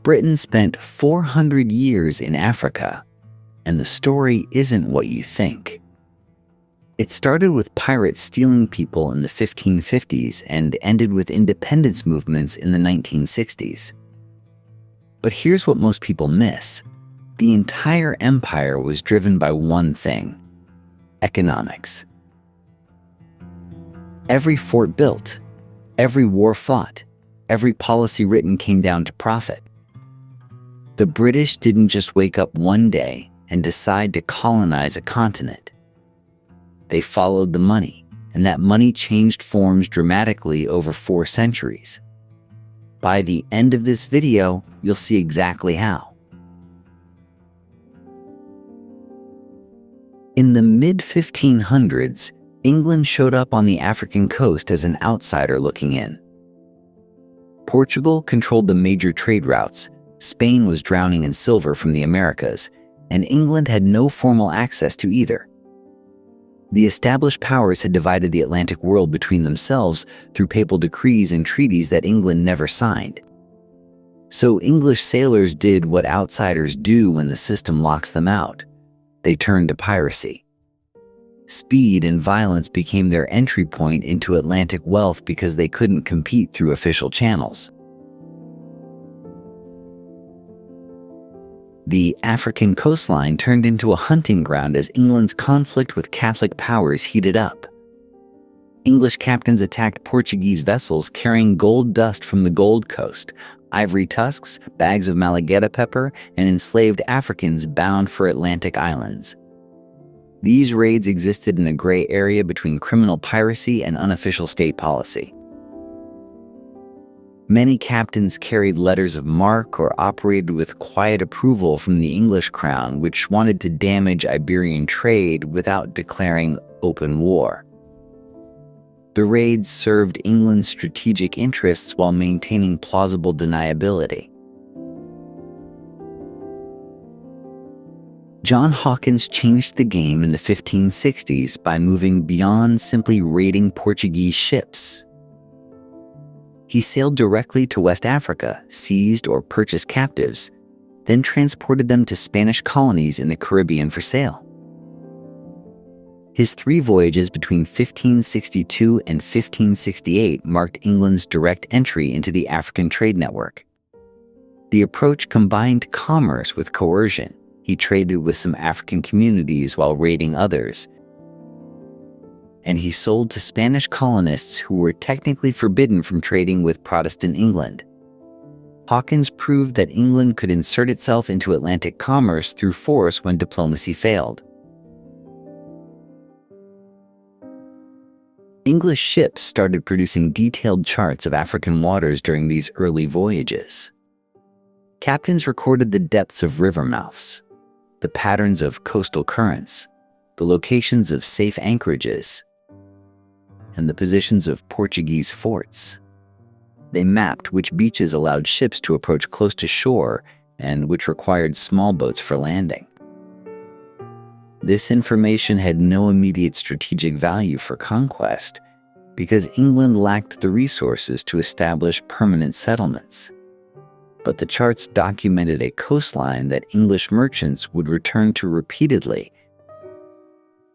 Britain spent 400 years in Africa, and the story isn't what you think. It started with pirates stealing people in the 1550s and ended with independence movements in the 1960s. But here's what most people miss. The entire empire was driven by one thing: economics. Every fort built, every war fought, every policy written came down to profit. The British didn't just wake up one day and decide to colonize a continent. They followed the money, and that money changed forms dramatically over 4 centuries. By the end of this video, you'll see exactly how. In the mid-1500s, England showed up on the African coast as an outsider looking in. Portugal controlled the major trade routes, Spain was drowning in silver from the Americas, and England had no formal access to either. The established powers had divided the Atlantic world between themselves through papal decrees and treaties that England never signed. So English sailors did what outsiders do when the system locks them out. They turned to piracy. Speed and violence became their entry point into Atlantic wealth because they couldn't compete through official channels. The African coastline turned into a hunting ground as England's conflict with Catholic powers heated up. English captains attacked Portuguese vessels carrying gold dust from the Gold Coast, ivory tusks, bags of Malagueta pepper, and enslaved Africans bound for Atlantic islands. These raids existed in a gray area between criminal piracy and unofficial state policy. Many captains carried letters of marque or operated with quiet approval from the English crown, which wanted to damage Iberian trade without declaring open war. The raids served England's strategic interests while maintaining plausible deniability. John Hawkins changed the game in the 1560s by moving beyond simply raiding Portuguese ships. He sailed directly to West Africa, seized or purchased captives, then transported them to Spanish colonies in the Caribbean for sale. His 3 voyages between 1562 and 1568 marked England's direct entry into the African trade network. The approach combined commerce with coercion. He traded with some African communities while raiding others, and he sold to Spanish colonists who were technically forbidden from trading with Protestant England. Hawkins proved that England could insert itself into Atlantic commerce through force when diplomacy failed. English ships started producing detailed charts of African waters during these early voyages. Captains recorded the depths of river mouths, the patterns of coastal currents, the locations of safe anchorages, and the positions of Portuguese forts. They mapped which beaches allowed ships to approach close to shore and which required small boats for landing. This information had no immediate strategic value for conquest because England lacked the resources to establish permanent settlements. But the charts documented a coastline that English merchants would return to repeatedly,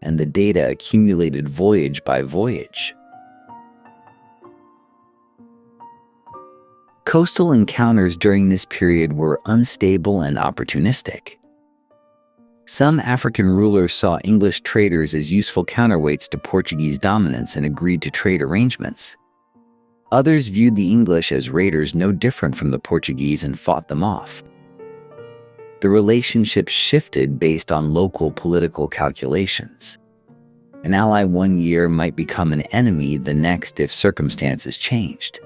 and the data accumulated voyage by voyage. Coastal encounters during this period were unstable and opportunistic. Some African rulers saw English traders as useful counterweights to Portuguese dominance and agreed to trade arrangements. Others viewed the English as raiders no different from the Portuguese and fought them off. The relationship shifted based on local political calculations. An ally one year might become an enemy the next if circumstances changed.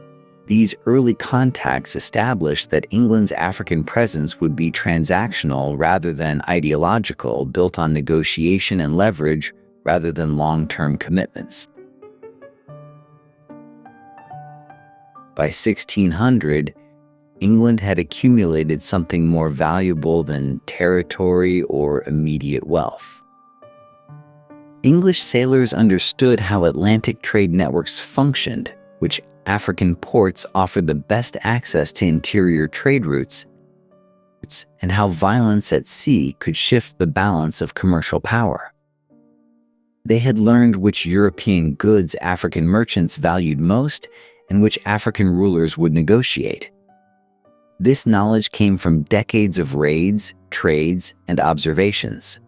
These early contacts established that England's African presence would be transactional rather than ideological, built on negotiation and leverage rather than long-term commitments. By 1600, England had accumulated something more valuable than territory or immediate wealth. English sailors understood how Atlantic trade networks functioned, which African ports offered the best access to interior trade routes, and how violence at sea could shift the balance of commercial power. They had learned which European goods African merchants valued most and which African rulers would negotiate. This knowledge came from decades of raids, trades, and observations.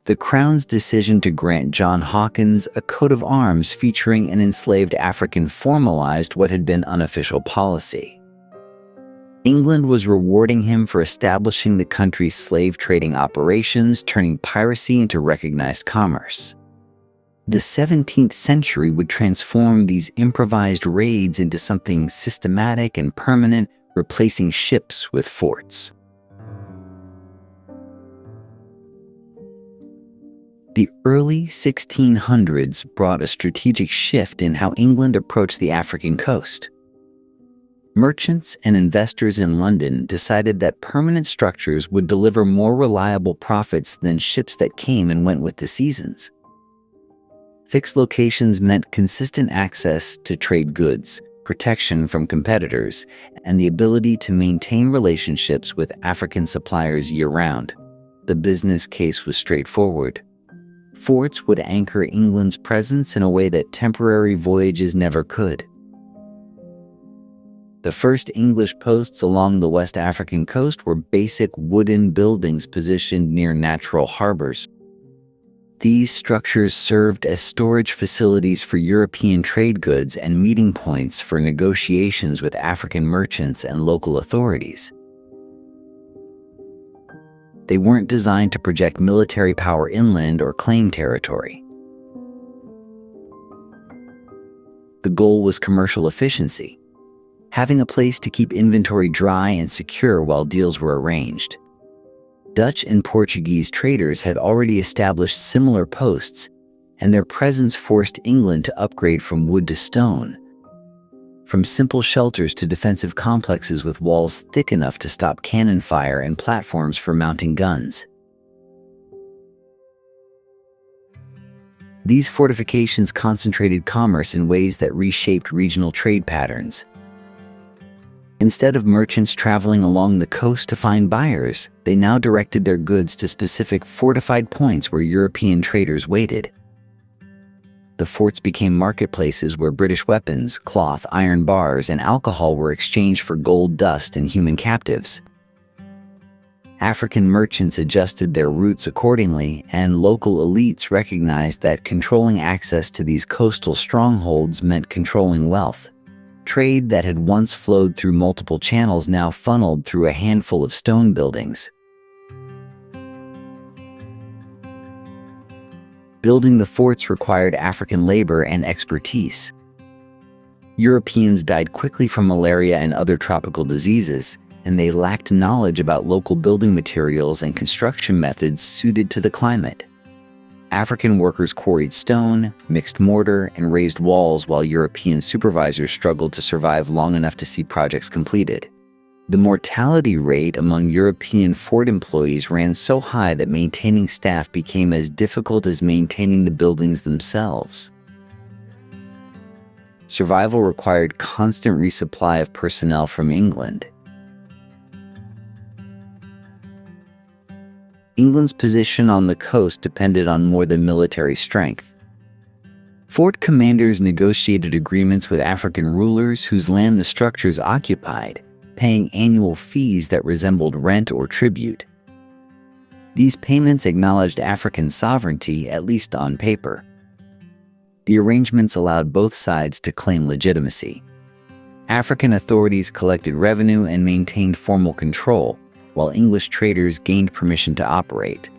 The Crown's decision to grant John Hawkins a coat of arms featuring an enslaved African formalized what had been unofficial policy. England was rewarding him for establishing the country's slave trading operations, turning piracy into recognized commerce. The 17th century would transform these improvised raids into something systematic and permanent, replacing ships with forts. The early 1600s brought a strategic shift in how England approached the African coast. Merchants and investors in London decided that permanent structures would deliver more reliable profits than ships that came and went with the seasons. Fixed locations meant consistent access to trade goods, protection from competitors, and the ability to maintain relationships with African suppliers year-round. The business case was straightforward. Forts would anchor England's presence in a way that temporary voyages never could. The first English posts along the West African coast were basic wooden buildings positioned near natural harbors. These structures served as storage facilities for European trade goods and meeting points for negotiations with African merchants and local authorities. They weren't designed to project military power inland or claim territory. The goal was commercial efficiency, having a place to keep inventory dry and secure while deals were arranged. Dutch and Portuguese traders had already established similar posts, and their presence forced England to upgrade from wood to stone, from simple shelters to defensive complexes with walls thick enough to stop cannon fire and platforms for mounting guns. These fortifications concentrated commerce in ways that reshaped regional trade patterns. Instead of merchants traveling along the coast to find buyers, they now directed their goods to specific fortified points where European traders waited. The forts became marketplaces where British weapons, cloth, iron bars, and alcohol were exchanged for gold dust and human captives. African merchants adjusted their routes accordingly, and local elites recognized that controlling access to these coastal strongholds meant controlling wealth. Trade that had once flowed through multiple channels now funneled through a handful of stone buildings. Building the forts required African labor and expertise. Europeans died quickly from malaria and other tropical diseases, and they lacked knowledge about local building materials and construction methods suited to the climate. African workers quarried stone, mixed mortar, and raised walls while European supervisors struggled to survive long enough to see projects completed. The mortality rate among European fort employees ran so high that maintaining staff became as difficult as maintaining the buildings themselves. Survival required constant resupply of personnel from England. England's position on the coast depended on more than military strength. Fort commanders negotiated agreements with African rulers whose land the structures occupied, paying annual fees that resembled rent or tribute. These payments acknowledged African sovereignty, at least on paper. The arrangements allowed both sides to claim legitimacy. African authorities collected revenue and maintained formal control, while English traders gained permission to operate.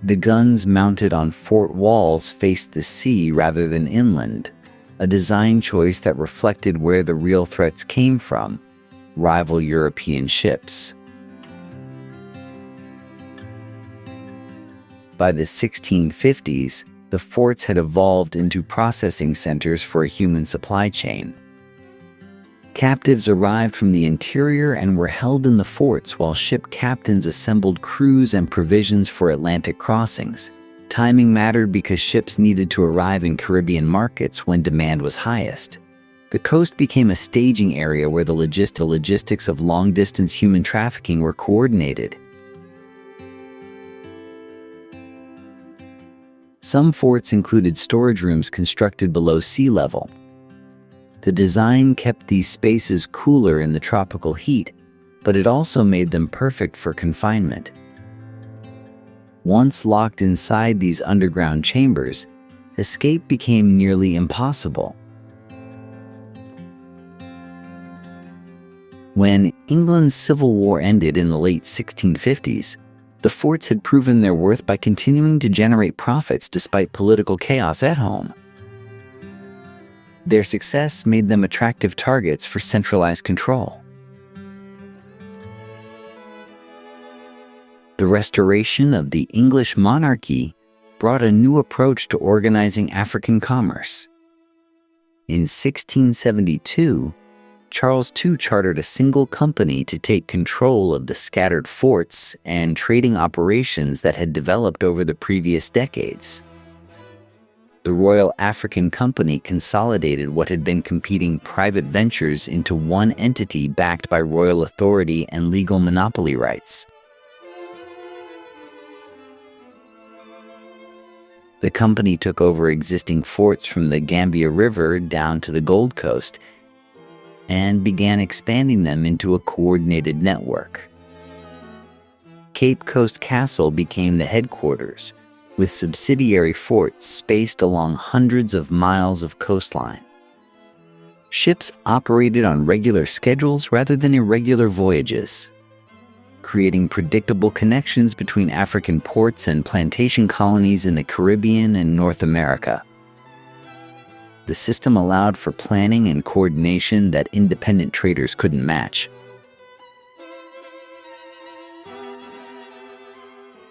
The guns mounted on fort walls faced the sea rather than inland, a design choice that reflected where the real threats came from: rival European ships. By the 1650s, the forts had evolved into processing centers for a human supply chain. Captives arrived from the interior and were held in the forts while ship captains assembled crews and provisions for Atlantic crossings. Timing mattered because ships needed to arrive in Caribbean markets when demand was highest. The coast became a staging area where the logistics of long-distance human trafficking were coordinated. Some forts included storage rooms constructed below sea level. The design kept these spaces cooler in the tropical heat, but it also made them perfect for confinement. Once locked inside these underground chambers, escape became nearly impossible. When England's Civil War ended in the late 1650s, the forts had proven their worth by continuing to generate profits despite political chaos at home. Their success made them attractive targets for centralized control. The restoration of the English monarchy brought a new approach to organizing African commerce. In 1672, Charles II chartered a single company to take control of the scattered forts and trading operations that had developed over the previous decades. The Royal African Company consolidated what had been competing private ventures into one entity backed by royal authority and legal monopoly rights. The company took over existing forts from the Gambia River down to the Gold Coast and began expanding them into a coordinated network. Cape Coast Castle became the headquarters, with subsidiary forts spaced along hundreds of miles of coastline. Ships operated on regular schedules rather than irregular voyages, creating predictable connections between African ports and plantation colonies in the Caribbean and North America. The system allowed for planning and coordination that independent traders couldn't match.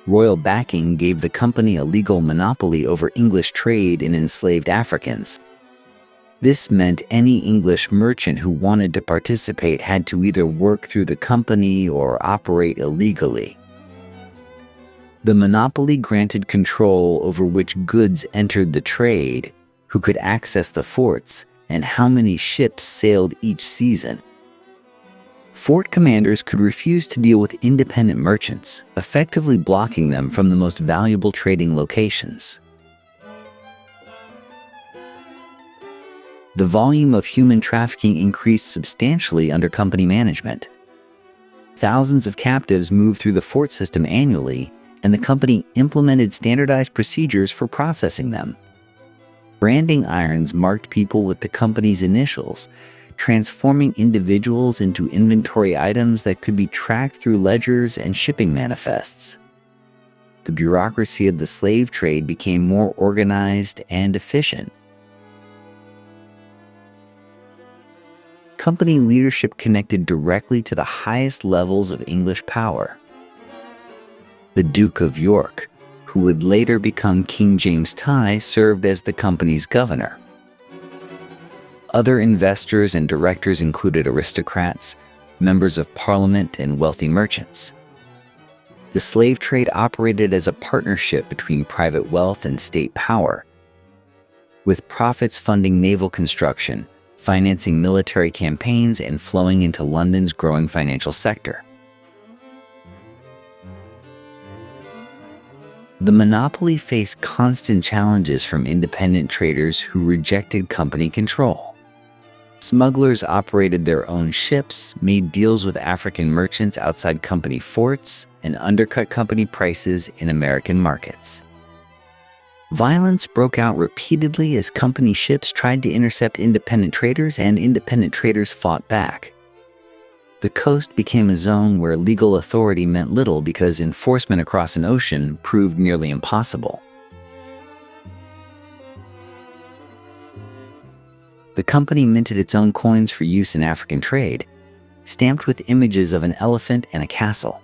Royal backing gave the company a legal monopoly over English trade in enslaved Africans. This meant any English merchant who wanted to participate had to either work through the company or operate illegally. The monopoly granted control over which goods entered the trade, who could access the forts, and how many ships sailed each season. Fort commanders could refuse to deal with independent merchants, effectively blocking them from the most valuable trading locations. The volume of human trafficking increased substantially under company management. Thousands of captives moved through the fort system annually, and the company implemented standardized procedures for processing them. Branding irons marked people with the company's initials, transforming individuals into inventory items that could be tracked through ledgers and shipping manifests. The bureaucracy of the slave trade became more organized and efficient. Company leadership connected directly to the highest levels of English power. The Duke of York, who would later become King James Ti, served as the company's governor. Other investors and directors included aristocrats, members of parliament, and wealthy merchants. The slave trade operated as a partnership between private wealth and state power, with profits funding naval construction, financing military campaigns, and flowing into London's growing financial sector. The monopoly faced constant challenges from independent traders who rejected company control. Smugglers operated their own ships, made deals with African merchants outside company forts, and undercut company prices in American markets. Violence broke out repeatedly as company ships tried to intercept independent traders, and independent traders fought back. The coast became a zone where legal authority meant little because enforcement across an ocean proved nearly impossible. The company minted its own coins for use in African trade, stamped with images of an elephant and a castle.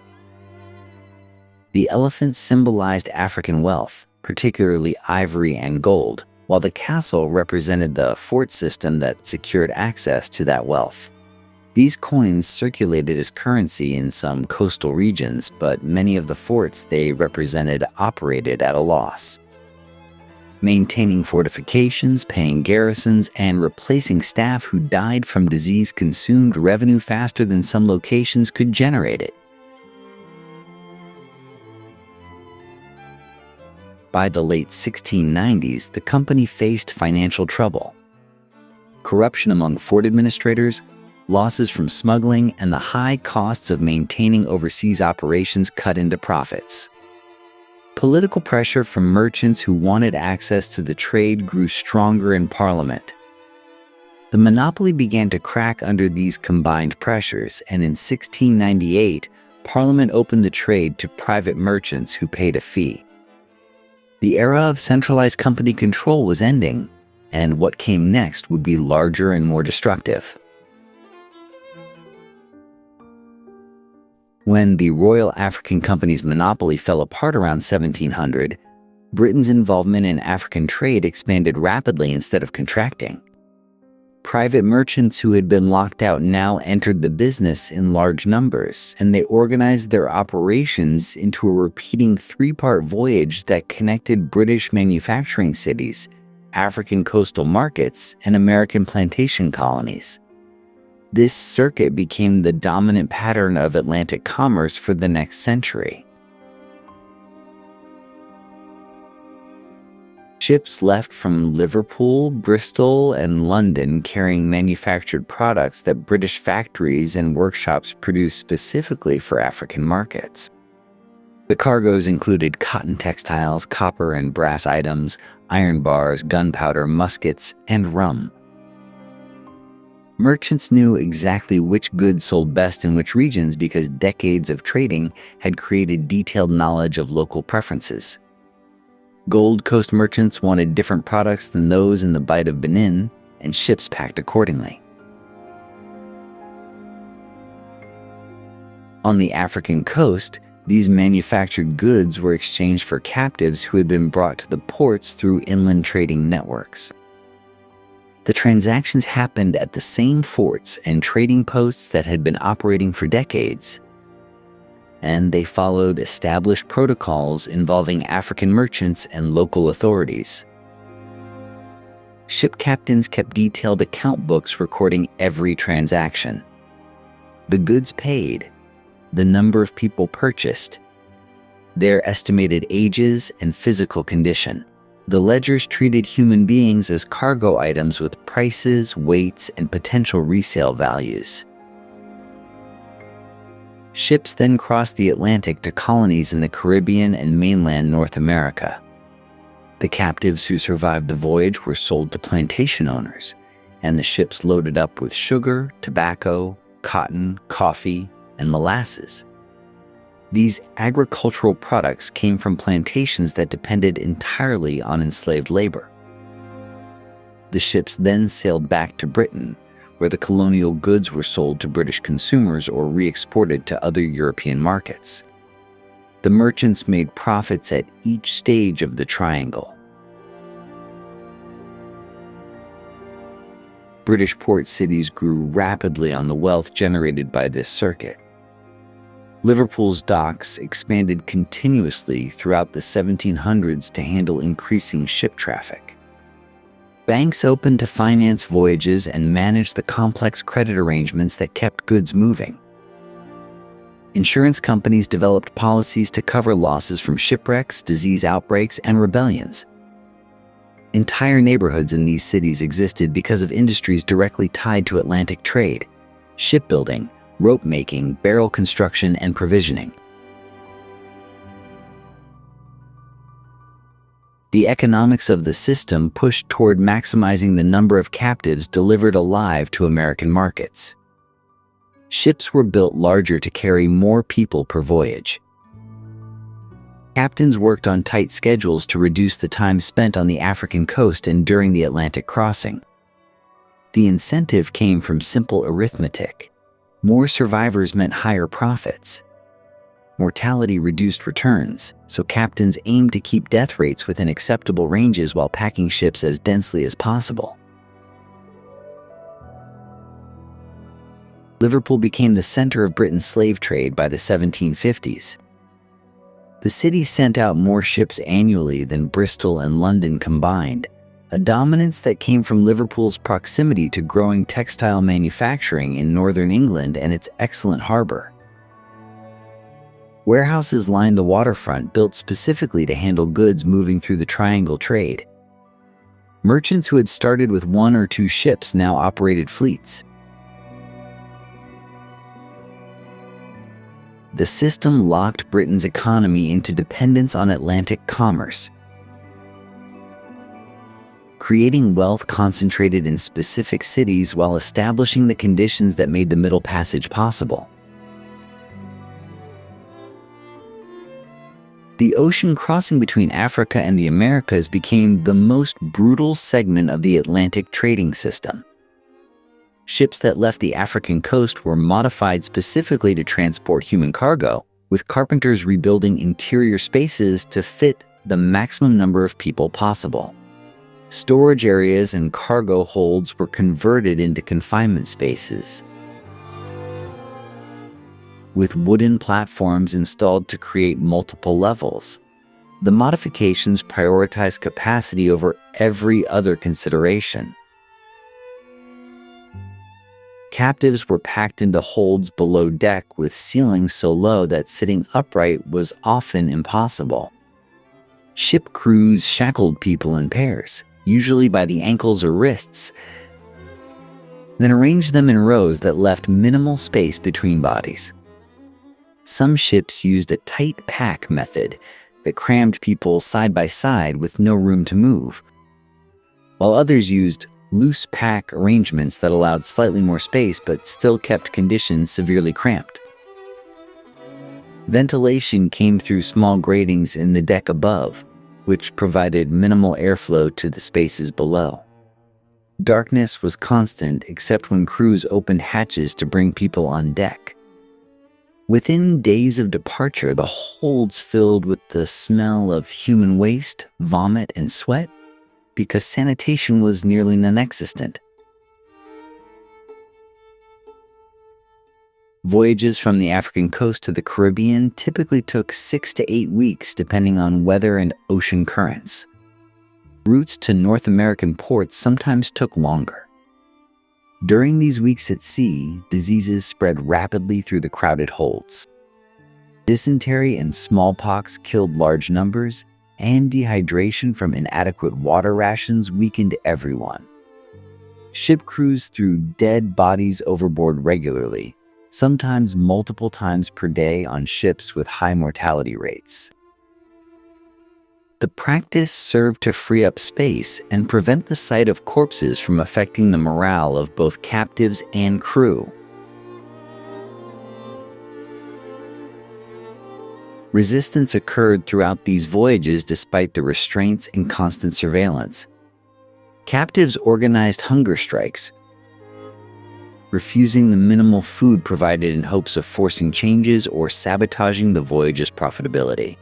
The elephant symbolized African wealth, particularly ivory and gold, while the castle represented the fort system that secured access to that wealth. These coins circulated as currency in some coastal regions, but many of the forts they represented operated at a loss. maintaining fortifications, paying garrisons, and replacing staff who died from disease consumed revenue faster than some locations could generate it. By the late 1690s, the company faced financial trouble. Corruption among fort administrators, losses from smuggling, and the high costs of maintaining overseas operations cut into profits. Political pressure from merchants who wanted access to the trade grew stronger in Parliament. The monopoly began to crack under these combined pressures, and in 1698, Parliament opened the trade to private merchants who paid a fee. The era of centralized company control was ending, and what came next would be larger and more destructive. When the Royal African Company's monopoly fell apart around 1700, Britain's involvement in African trade expanded rapidly instead of contracting. Private merchants who had been locked out now entered the business in large numbers, and they organized their operations into a repeating three-part voyage that connected British manufacturing cities, African coastal markets, and American plantation colonies. This circuit became the dominant pattern of Atlantic commerce for the next century. Ships left from Liverpool, Bristol, and London carrying manufactured products that British factories and workshops produced specifically for African markets. The cargoes included cotton textiles, copper and brass items, iron bars, gunpowder, muskets, and rum. Merchants knew exactly which goods sold best in which regions because decades of trading had created detailed knowledge of local preferences. Gold Coast merchants wanted different products than those in the Bight of Benin, and ships packed accordingly. On the African coast, these manufactured goods were exchanged for captives who had been brought to the ports through inland trading networks. The transactions happened at the same forts and trading posts that had been operating for decades, and they followed established protocols involving African merchants and local authorities. Ship captains kept detailed account books recording every transaction. The goods paid, the number of people purchased, their estimated ages and physical condition. The ledgers treated human beings as cargo items with prices, weights, and potential resale values. Ships then crossed the Atlantic to colonies in the Caribbean and mainland North America. The captives who survived the voyage were sold to plantation owners, and the ships loaded up with sugar, tobacco, cotton, coffee, and molasses. These agricultural products came from plantations that depended entirely on enslaved labor. The ships then sailed back to Britain, where the colonial goods were sold to British consumers or re-exported to other European markets. The merchants made profits at each stage of the triangle. British port cities grew rapidly on the wealth generated by this circuit. Liverpool's docks expanded continuously throughout the 1700s to handle increasing ship traffic. Banks opened to finance voyages and manage the complex credit arrangements that kept goods moving. Insurance companies developed policies to cover losses from shipwrecks, disease outbreaks, and rebellions. Entire neighborhoods in these cities existed because of industries directly tied to Atlantic trade: shipbuilding, rope making, barrel construction, and provisioning. The economics of the system pushed toward maximizing the number of captives delivered alive to American markets. Ships were built larger to carry more people per voyage. Captains worked on tight schedules to reduce the time spent on the African coast and during the Atlantic crossing. The incentive came from simple arithmetic. More survivors meant higher profits. Mortality reduced returns, so captains aimed to keep death rates within acceptable ranges while packing ships as densely as possible. Liverpool became the center of Britain's slave trade by the 1750s. The city sent out more ships annually than Bristol and London combined, a dominance that came from Liverpool's proximity to growing textile manufacturing in northern England and its excellent harbor. Warehouses lined the waterfront, built specifically to handle goods moving through the triangle trade. Merchants who had started with 1 or 2 ships now operated fleets. The system locked Britain's economy into dependence on Atlantic commerce, creating wealth concentrated in specific cities while establishing the conditions that made the Middle Passage possible. The ocean crossing between Africa and the Americas became the most brutal segment of the Atlantic trading system. Ships that left the African coast were modified specifically to transport human cargo, with carpenters rebuilding interior spaces to fit the maximum number of people possible. Storage areas and cargo holds were converted into confinement spaces, with wooden platforms installed to create multiple levels. The modifications prioritized capacity over every other consideration. Captives were packed into holds below deck with ceilings so low that sitting upright was often impossible. Ship crews shackled people in pairs, usually by the ankles or wrists, then arranged them in rows that left minimal space between bodies. Some ships used a tight pack method that crammed people side by side with no room to move, while others used loose pack arrangements that allowed slightly more space but still kept conditions severely cramped. Ventilation came through small gratings in the deck above, which provided minimal airflow to the spaces below. Darkness was constant except when crews opened hatches to bring people on deck. Within days of departure, the holds filled with the smell of human waste, vomit, and sweat, because sanitation was nearly non-existent. Voyages from the African coast to the Caribbean typically took 6 to 8 weeks depending on weather and ocean currents. Routes to North American ports sometimes took longer. During these weeks at sea, diseases spread rapidly through the crowded holds. Dysentery and smallpox killed large numbers, and dehydration from inadequate water rations weakened everyone. Ship crews threw dead bodies overboard regularly, sometimes multiple times per day on ships with high mortality rates. The practice served to free up space and prevent the sight of corpses from affecting the morale of both captives and crew. Resistance occurred throughout these voyages despite the restraints and constant surveillance. Captives organized hunger strikes, refusing the minimal food provided in hopes of forcing changes or sabotaging the voyage's profitability.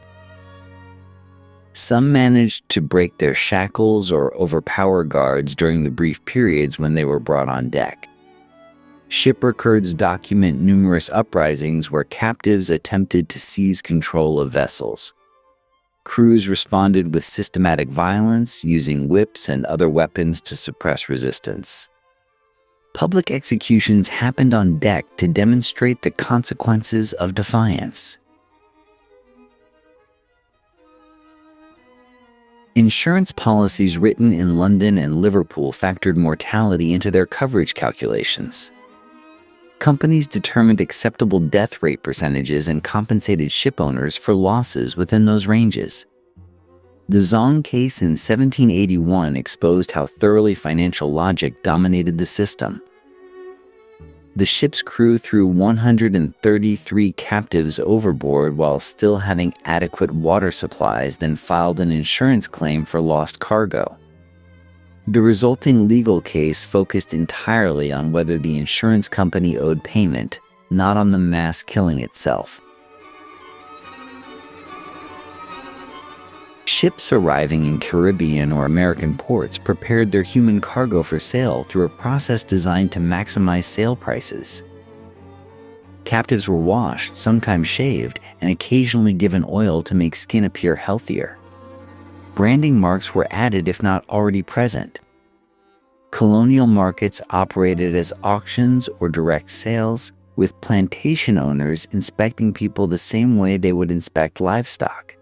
Some managed to break their shackles or overpower guards during the brief periods when they were brought on deck. Ship records document numerous uprisings where captives attempted to seize control of vessels. Crews responded with systematic violence, using whips and other weapons to suppress resistance. Public executions happened on deck to demonstrate the consequences of defiance. Insurance policies written in London and Liverpool factored mortality into their coverage calculations. Companies determined acceptable death rate percentages and compensated ship owners for losses within those ranges. The Zong case in 1781 exposed how thoroughly financial logic dominated the system. The ship's crew threw 133 captives overboard while still having adequate water supplies, then filed an insurance claim for lost cargo. The resulting legal case focused entirely on whether the insurance company owed payment, not on the mass killing itself. Ships arriving in Caribbean or American ports prepared their human cargo for sale through a process designed to maximize sale prices. Captives were washed, sometimes shaved, and occasionally given oil to make skin appear healthier. Branding marks were added if not already present. Colonial markets operated as auctions or direct sales, with plantation owners inspecting people the same way they would inspect livestock.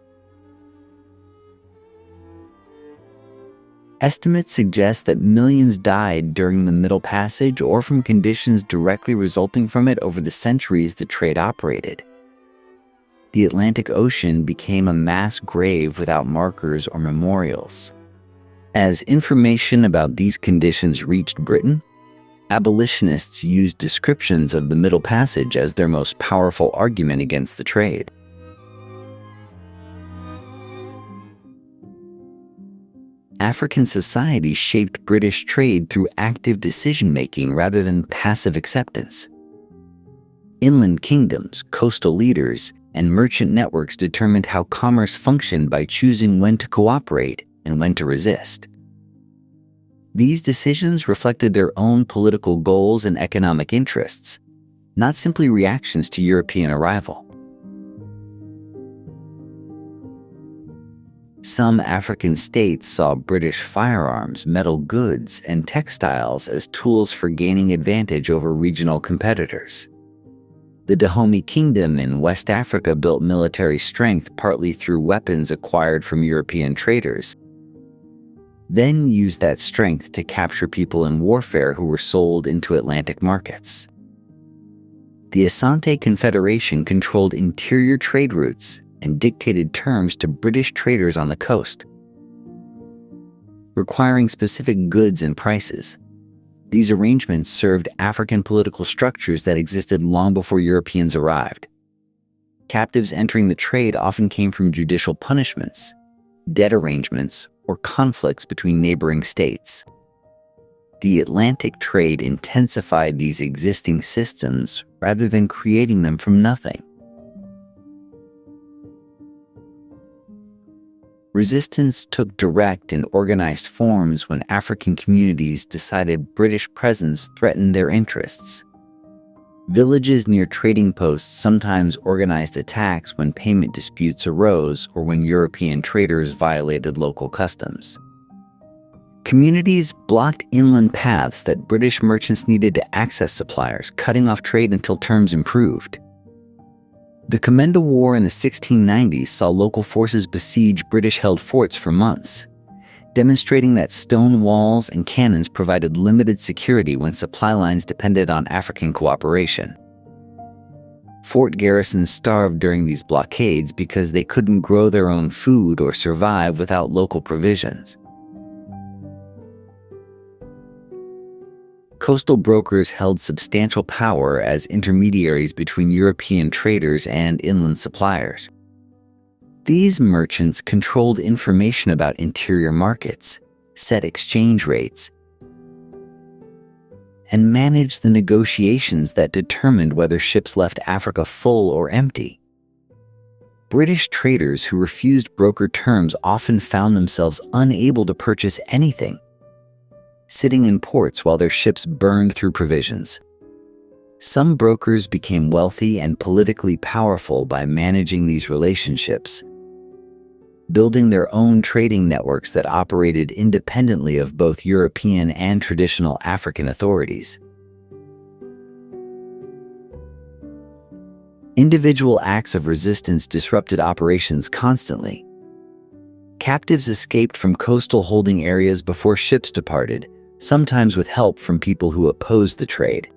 Estimates suggest that millions died during the Middle Passage or from conditions directly resulting from it over the centuries the trade operated. The Atlantic Ocean became a mass grave without markers or memorials. As information about these conditions reached Britain, abolitionists used descriptions of the Middle Passage as their most powerful argument against the trade. African society shaped British trade through active decision-making rather than passive acceptance. Inland kingdoms, coastal leaders, and merchant networks determined how commerce functioned by choosing when to cooperate and when to resist. These decisions reflected their own political goals and economic interests, not simply reactions to European arrival. Some African states saw British firearms, metal goods, and textiles as tools for gaining advantage over regional competitors. The Dahomey Kingdom in West Africa built military strength partly through weapons acquired from European traders, then used that strength to capture people in warfare who were sold into Atlantic markets. The Asante Confederation controlled interior trade routes and dictated terms to British traders on the coast, requiring specific goods and prices. These arrangements served African political structures that existed long before Europeans arrived. Captives entering the trade often came from judicial punishments, debt arrangements, or conflicts between neighboring states. The Atlantic trade intensified these existing systems rather than creating them from nothing. Resistance took direct and organized forms when African communities decided British presence threatened their interests. Villages near trading posts sometimes organized attacks when payment disputes arose or when European traders violated local customs. Communities blocked inland paths that British merchants needed to access suppliers, cutting off trade until terms improved. The Boer War in the 1690s saw local forces besiege British-held forts for months, demonstrating that stone walls and cannons provided limited security when supply lines depended on African cooperation. Fort garrisons starved during these blockades because they couldn't grow their own food or survive without local provisions. Coastal brokers held substantial power as intermediaries between European traders and inland suppliers. These merchants controlled information about interior markets, set exchange rates, and managed the negotiations that determined whether ships left Africa full or empty. British traders who refused broker terms often found themselves unable to purchase anything, sitting in ports while their ships burned through provisions. Some brokers became wealthy and politically powerful by managing these relationships, building their own trading networks that operated independently of both European and traditional African authorities. Individual acts of resistance disrupted operations constantly. Captives escaped from coastal holding areas before ships departed, sometimes with help from people who opposed the trade.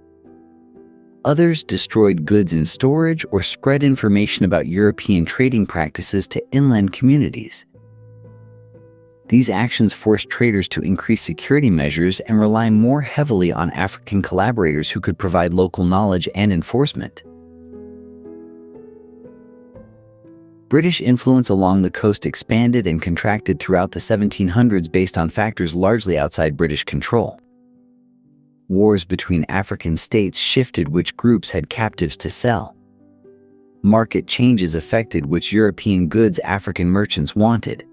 Others destroyed goods in storage or spread information about European trading practices to inland communities. These actions forced traders to increase security measures and rely more heavily on African collaborators who could provide local knowledge and enforcement. British influence along the coast expanded and contracted throughout the 1700s based on factors largely outside British control. Wars between African states shifted which groups had captives to sell. Market changes affected which European goods African merchants wanted.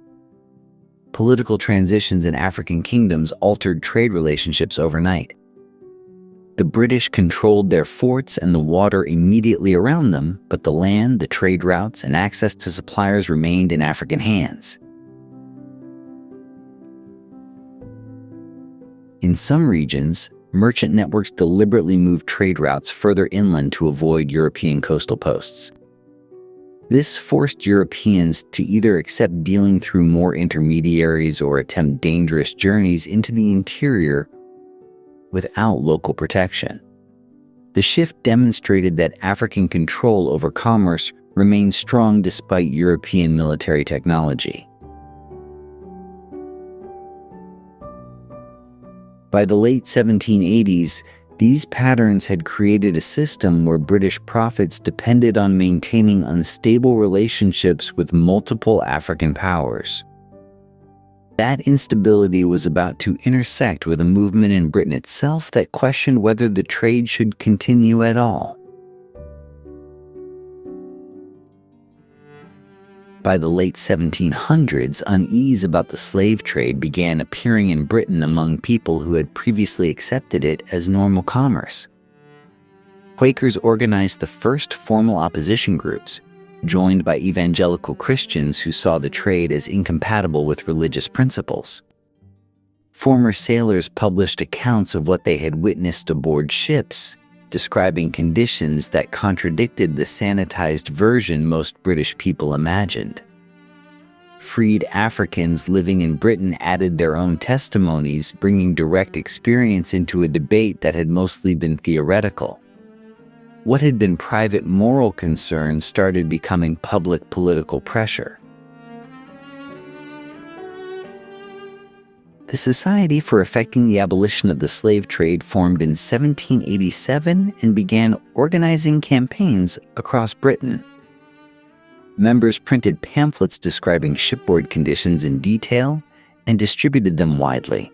Political transitions in African kingdoms altered trade relationships overnight. The British controlled their forts and the water immediately around them, but the land, the trade routes, and access to suppliers remained in African hands. In some regions, merchant networks deliberately moved trade routes further inland to avoid European coastal posts. This forced Europeans to either accept dealing through more intermediaries or attempt dangerous journeys into the interior without local protection. The shift demonstrated that African control over commerce remained strong despite European military technology. By the late 1780s, these patterns had created a system where British profits depended on maintaining unstable relationships with multiple African powers. That instability was about to intersect with a movement in Britain itself that questioned whether the trade should continue at all. By the late 1700s, unease about the slave trade began appearing in Britain among people who had previously accepted it as normal commerce. Quakers organized the first formal opposition groups, joined by evangelical Christians who saw the trade as incompatible with religious principles. Former sailors published accounts of what they had witnessed aboard ships, describing conditions that contradicted the sanitized version most British people imagined. Freed Africans living in Britain added their own testimonies, bringing direct experience into a debate that had mostly been theoretical. What had been private moral concern started becoming public political pressure. The Society for Effecting the Abolition of the Slave Trade formed in 1787 and began organizing campaigns across Britain. Members printed pamphlets describing shipboard conditions in detail and distributed them widely.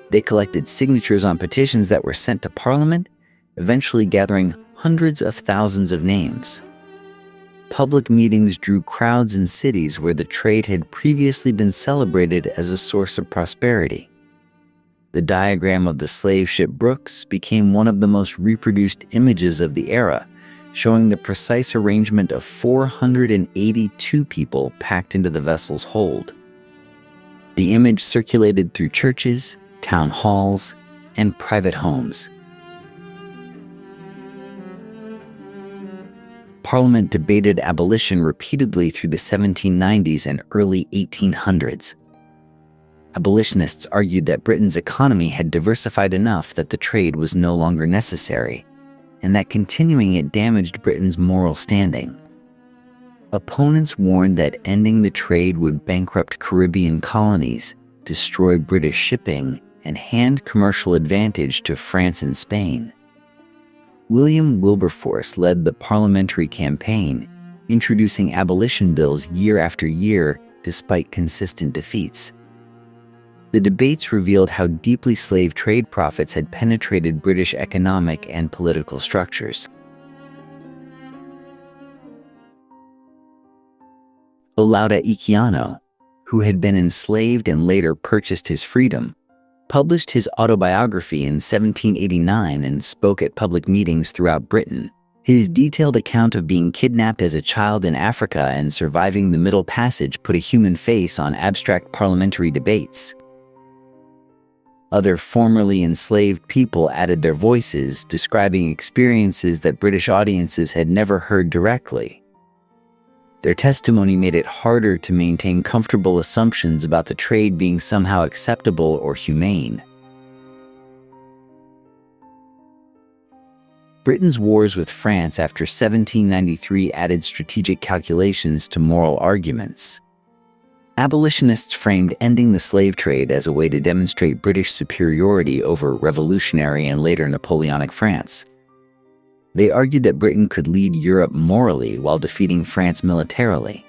They collected signatures on petitions that were sent to Parliament, eventually gathering hundreds of thousands of names. Public meetings drew crowds in cities where the trade had previously been celebrated as a source of prosperity. The diagram of the slave ship Brooks became one of the most reproduced images of the era, showing the precise arrangement of 482 people packed into the vessel's hold. The image circulated through churches, town halls, and private homes. Parliament debated abolition repeatedly through the 1790s and early 1800s. Abolitionists argued that Britain's economy had diversified enough that the trade was no longer necessary, and that continuing it damaged Britain's moral standing. Opponents warned that ending the trade would bankrupt Caribbean colonies, destroy British shipping, and hand commercial advantage to France and Spain. William Wilberforce led the parliamentary campaign, introducing abolition bills year after year despite consistent defeats. The debates revealed how deeply slave trade profits had penetrated British economic and political structures. Olaudah Equiano, who had been enslaved and later purchased his freedom, published his autobiography in 1789 and spoke at public meetings throughout Britain. His detailed account of being kidnapped as a child in Africa and surviving the Middle Passage put a human face on abstract parliamentary debates. Other formerly enslaved people added their voices, describing experiences that British audiences had never heard directly. Their testimony made it harder to maintain comfortable assumptions about the trade being somehow acceptable or humane. Britain's wars with France after 1793 added strategic calculations to moral arguments. Abolitionists framed ending the slave trade as a way to demonstrate British superiority over revolutionary and later Napoleonic France. They argued that Britain could lead Europe morally while defeating France militarily.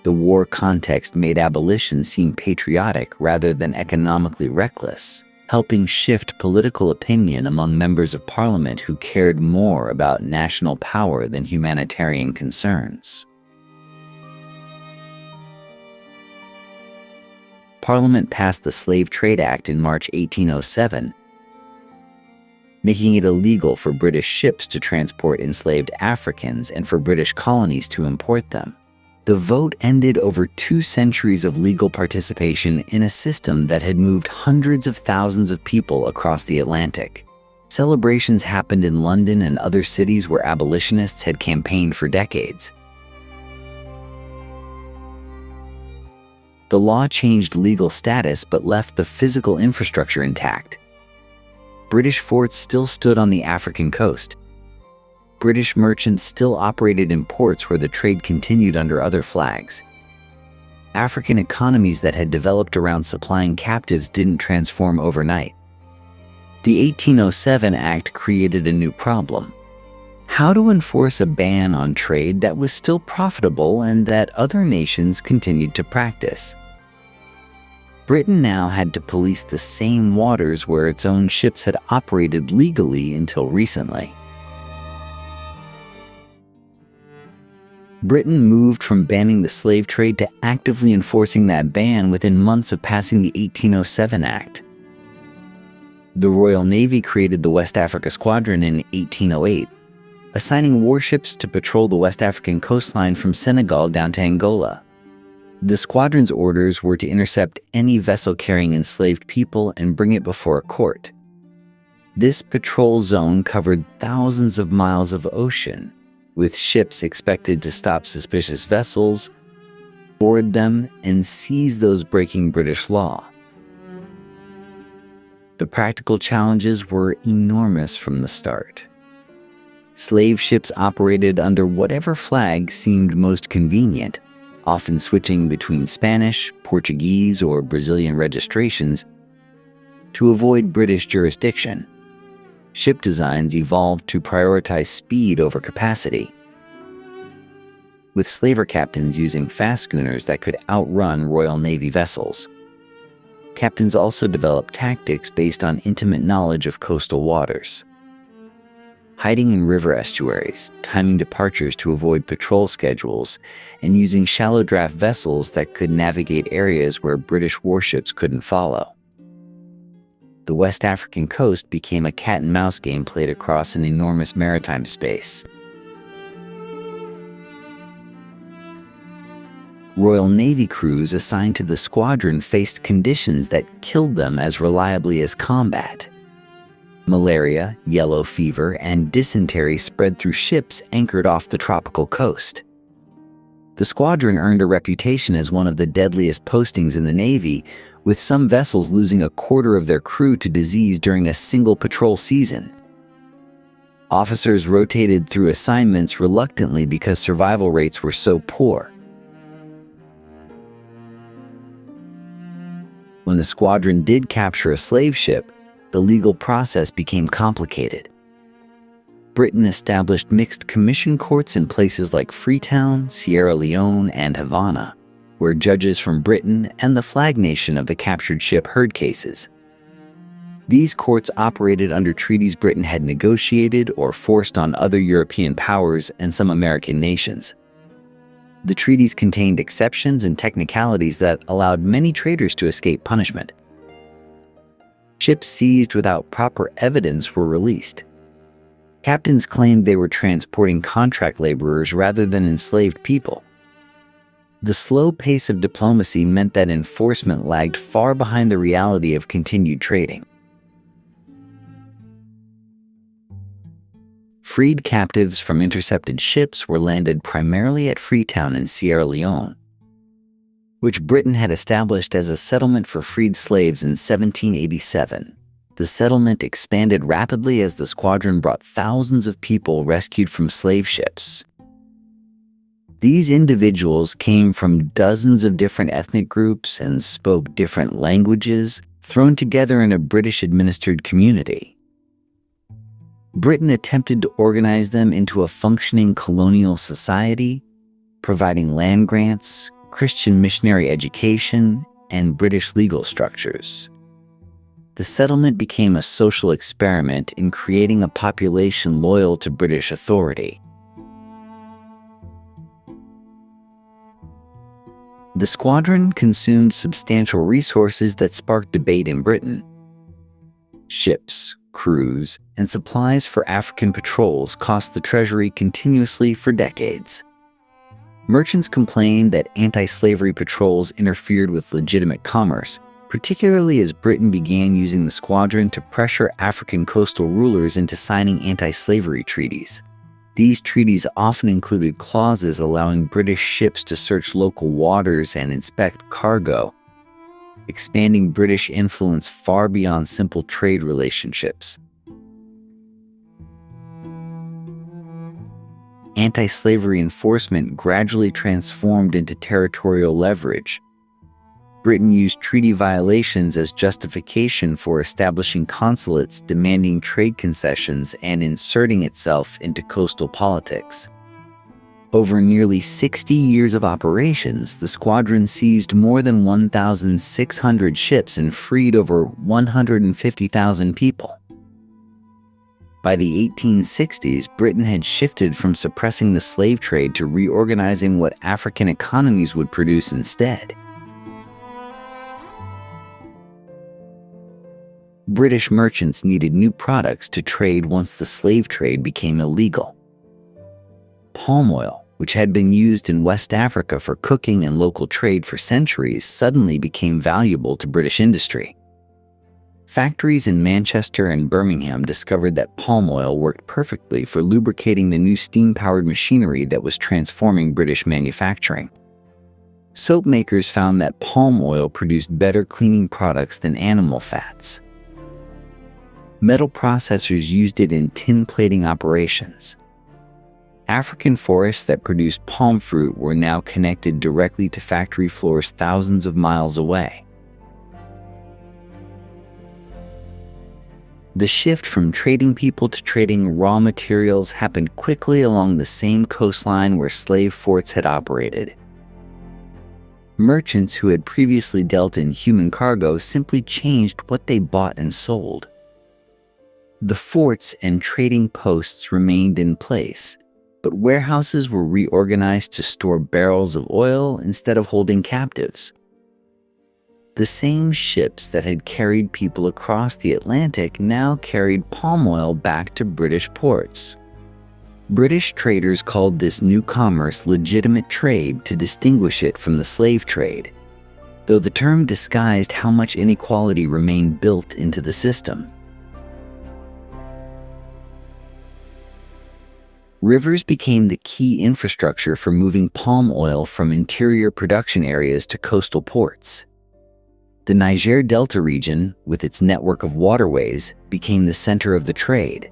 The war context made abolition seem patriotic rather than economically reckless, helping shift political opinion among members of Parliament who cared more about national power than humanitarian concerns. Parliament passed the Slave Trade Act in March 1807. making it illegal for British ships to transport enslaved Africans and for British colonies to import them. The vote ended over 2 centuries of legal participation in a system that had moved hundreds of thousands of people across the Atlantic. Celebrations happened in London and other cities where abolitionists had campaigned for decades. The law changed legal status but left the physical infrastructure intact. British forts still stood on the African coast. British merchants still operated in ports where the trade continued under other flags. African economies that had developed around supplying captives didn't transform overnight. The 1807 Act created a new problem: how to enforce a ban on trade that was still profitable and that other nations continued to practice. Britain now had to police the same waters where its own ships had operated legally until recently. Britain moved from banning the slave trade to actively enforcing that ban within months of passing the 1807 Act. The Royal Navy created the West Africa Squadron in 1808, assigning warships to patrol the West African coastline from Senegal down to Angola. The squadron's orders were to intercept any vessel carrying enslaved people and bring it before a court. This patrol zone covered thousands of miles of ocean, with ships expected to stop suspicious vessels, board them, and seize those breaking British law. The practical challenges were enormous from the start. Slave ships operated under whatever flag seemed most convenient, often switching between Spanish, Portuguese, or Brazilian registrations to avoid British jurisdiction. Ship designs evolved to prioritize speed over capacity, with slaver captains using fast schooners that could outrun Royal Navy vessels. Captains also developed tactics based on intimate knowledge of coastal waters. Hiding in river estuaries, timing departures to avoid patrol schedules, and using shallow draft vessels that could navigate areas where British warships couldn't follow. The West African coast became a cat-and-mouse game played across an enormous maritime space. Royal Navy crews assigned to the squadron faced conditions that killed them as reliably as combat. Malaria, yellow fever, and dysentery spread through ships anchored off the tropical coast. The squadron earned a reputation as one of the deadliest postings in the Navy, with some vessels losing a quarter of their crew to disease during a single patrol season. Officers rotated through assignments reluctantly because survival rates were so poor. When the squadron did capture a slave ship, the legal process became complicated. Britain established mixed commission courts in places like Freetown, Sierra Leone, and Havana, where judges from Britain and the flag nation of the captured ship heard cases. These courts operated under treaties Britain had negotiated or forced on other European powers and some American nations. The treaties contained exceptions and technicalities that allowed many traders to escape punishment. Ships seized without proper evidence were released. Captains claimed they were transporting contract laborers rather than enslaved people. The slow pace of diplomacy meant that enforcement lagged far behind the reality of continued trading. Freed captives from intercepted ships were landed primarily at Freetown in Sierra Leone, which Britain had established as a settlement for freed slaves in 1787. The settlement expanded rapidly as the squadron brought thousands of people rescued from slave ships. These individuals came from dozens of different ethnic groups and spoke different languages, thrown together in a British-administered community. Britain attempted to organize them into a functioning colonial society, providing land grants, Christian missionary education, and British legal structures. The settlement became a social experiment in creating a population loyal to British authority. The squadron consumed substantial resources that sparked debate in Britain. Ships, crews, and supplies for African patrols cost the treasury continuously for decades. Merchants complained that anti-slavery patrols interfered with legitimate commerce, particularly as Britain began using the squadron to pressure African coastal rulers into signing anti-slavery treaties. These treaties often included clauses allowing British ships to search local waters and inspect cargo, expanding British influence far beyond simple trade relationships. Anti-slavery enforcement gradually transformed into territorial leverage. Britain used treaty violations as justification for establishing consulates, demanding trade concessions, and inserting itself into coastal politics. Over nearly 60 years of operations, the squadron seized more than 1,600 ships and freed over 150,000 people. By the 1860s, Britain had shifted from suppressing the slave trade to reorganizing what African economies would produce instead. British merchants needed new products to trade once the slave trade became illegal. Palm oil, which had been used in West Africa for cooking and local trade for centuries, suddenly became valuable to British industry. Factories in Manchester and Birmingham discovered that palm oil worked perfectly for lubricating the new steam-powered machinery that was transforming British manufacturing. Soap makers found that palm oil produced better cleaning products than animal fats. Metal processors used it in tin plating operations. African forests that produced palm fruit were now connected directly to factory floors thousands of miles away. The shift from trading people to trading raw materials happened quickly along the same coastline where slave forts had operated. Merchants who had previously dealt in human cargo simply changed what they bought and sold. The forts and trading posts remained in place, but warehouses were reorganized to store barrels of oil instead of holding captives. The same ships that had carried people across the Atlantic now carried palm oil back to British ports. British traders called this new commerce legitimate trade to distinguish it from the slave trade, though the term disguised how much inequality remained built into the system. Rivers became the key infrastructure for moving palm oil from interior production areas to coastal ports. The Niger Delta region, with its network of waterways, became the center of the trade.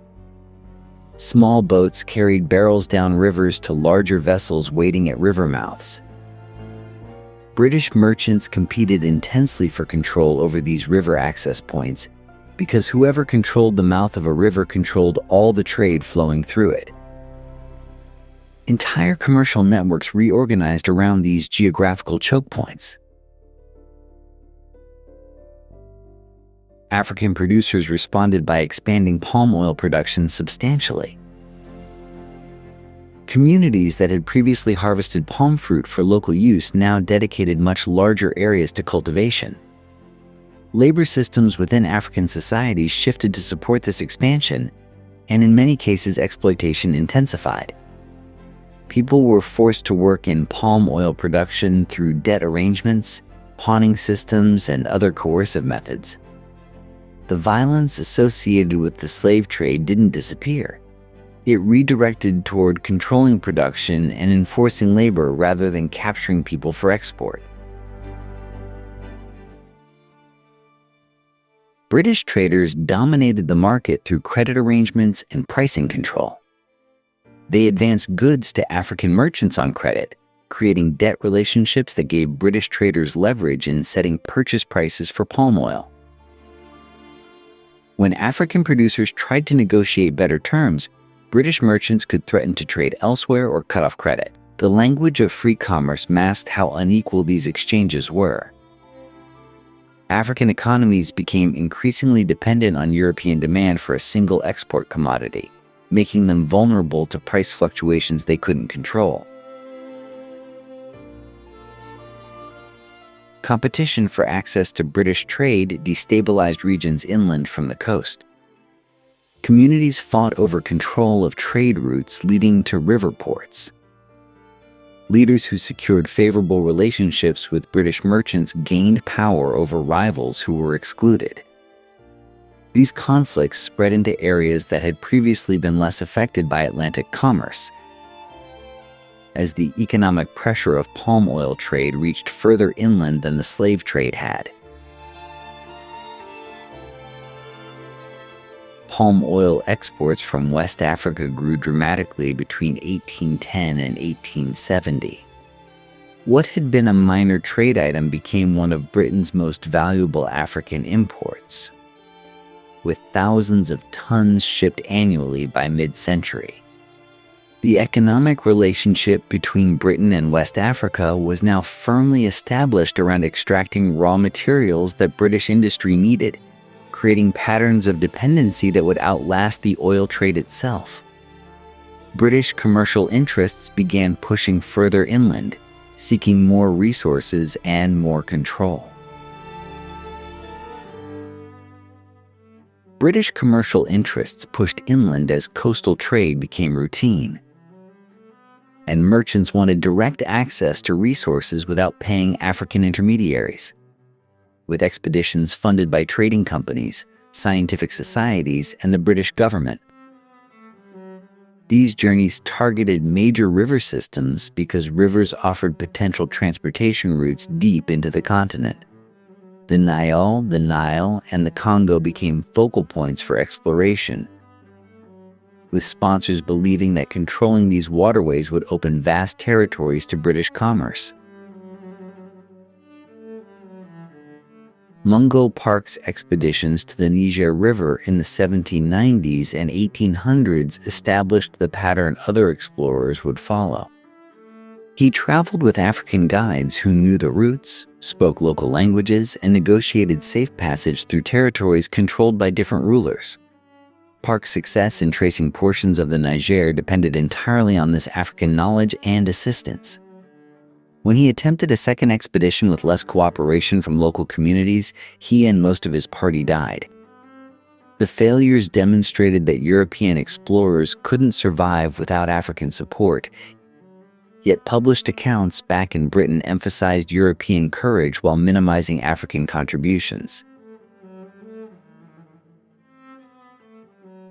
Small boats carried barrels down rivers to larger vessels waiting at river mouths. British merchants competed intensely for control over these river access points because whoever controlled the mouth of a river controlled all the trade flowing through it. Entire commercial networks reorganized around these geographical choke points. African producers responded by expanding palm oil production substantially. Communities that had previously harvested palm fruit for local use now dedicated much larger areas to cultivation. Labor systems within African societies shifted to support this expansion, and in many cases exploitation intensified. People were forced to work in palm oil production through debt arrangements, pawning systems, and other coercive methods. The violence associated with the slave trade didn't disappear. It redirected toward controlling production and enforcing labor rather than capturing people for export. British traders dominated the market through credit arrangements and pricing control. They advanced goods to African merchants on credit, creating debt relationships that gave British traders leverage in setting purchase prices for palm oil. When African producers tried to negotiate better terms, British merchants could threaten to trade elsewhere or cut off credit. The language of free commerce masked how unequal these exchanges were. African economies became increasingly dependent on European demand for a single export commodity, making them vulnerable to price fluctuations they couldn't control. Competition for access to British trade destabilized regions inland from the coast. Communities fought over control of trade routes leading to river ports. Leaders who secured favorable relationships with British merchants gained power over rivals who were excluded. These conflicts spread into areas that had previously been less affected by Atlantic commerce, as the economic pressure of palm oil trade reached further inland than the slave trade had. Palm oil exports from West Africa grew dramatically between 1810 and 1870. What had been a minor trade item became one of Britain's most valuable African imports, with thousands of tons shipped annually by mid-century. The economic relationship between Britain and West Africa was now firmly established around extracting raw materials that British industry needed, creating patterns of dependency that would outlast the oil trade itself. British commercial interests began pushing further inland, seeking more resources and more control. British commercial interests pushed inland as coastal trade became routine, and merchants wanted direct access to resources without paying African intermediaries. With expeditions funded by trading companies, scientific societies, and the British government. These journeys targeted major river systems because rivers offered potential transportation routes deep into the continent. The Nile, and the Congo became focal points for exploration, with sponsors believing that controlling these waterways would open vast territories to British commerce. Mungo Park's expeditions to the Niger River in the 1790s and 1800s established the pattern other explorers would follow. He traveled with African guides who knew the routes, spoke local languages, and negotiated safe passage through territories controlled by different rulers. Park's success in tracing portions of the Niger depended entirely on this African knowledge and assistance. When he attempted a second expedition with less cooperation from local communities, he and most of his party died. The failures demonstrated that European explorers couldn't survive without African support, yet published accounts back in Britain emphasized European courage while minimizing African contributions.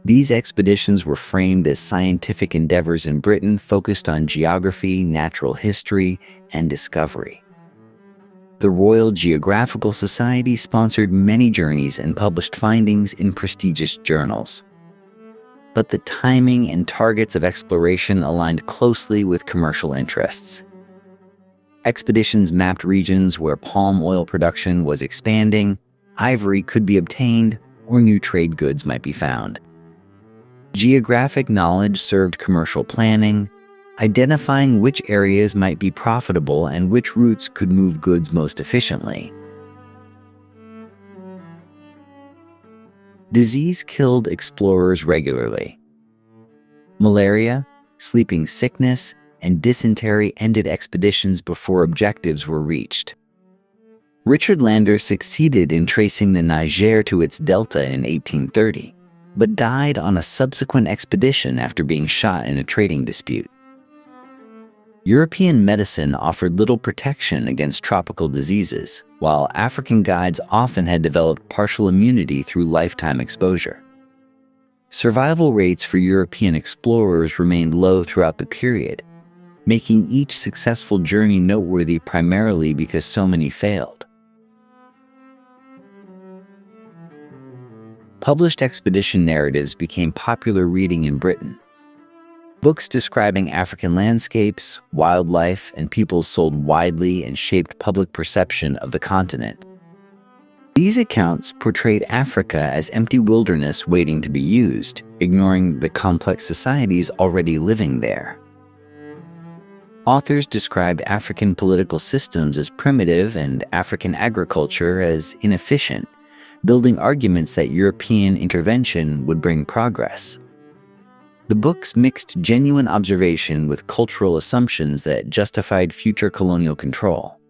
These expeditions were framed as scientific endeavors in Britain focused on geography, natural history, and discovery. The Royal Geographical Society sponsored many journeys and published findings in prestigious journals. But the timing and targets of exploration aligned closely with commercial interests. Expeditions mapped regions where palm oil production was expanding, ivory could be obtained, or new trade goods might be found. Geographic knowledge served commercial planning, identifying which areas might be profitable and which routes could move goods most efficiently. Disease killed explorers regularly. Malaria, sleeping sickness, and dysentery ended expeditions before objectives were reached. Richard Lander succeeded in tracing the Niger to its delta in 1830. But died on a subsequent expedition after being shot in a trading dispute. European medicine offered little protection against tropical diseases, while African guides often had developed partial immunity through lifetime exposure. Survival rates for European explorers remained low throughout the period, making each successful journey noteworthy primarily because so many failed. Published expedition narratives became popular reading in Britain. Books describing African landscapes, wildlife, and peoples sold widely and shaped public perception of the continent. These accounts portrayed Africa as empty wilderness waiting to be used, ignoring the complex societies already living there. Authors described African political systems as primitive and African agriculture as inefficient, building arguments that European intervention would bring progress. The books mixed genuine observation with cultural assumptions that justified future colonial control.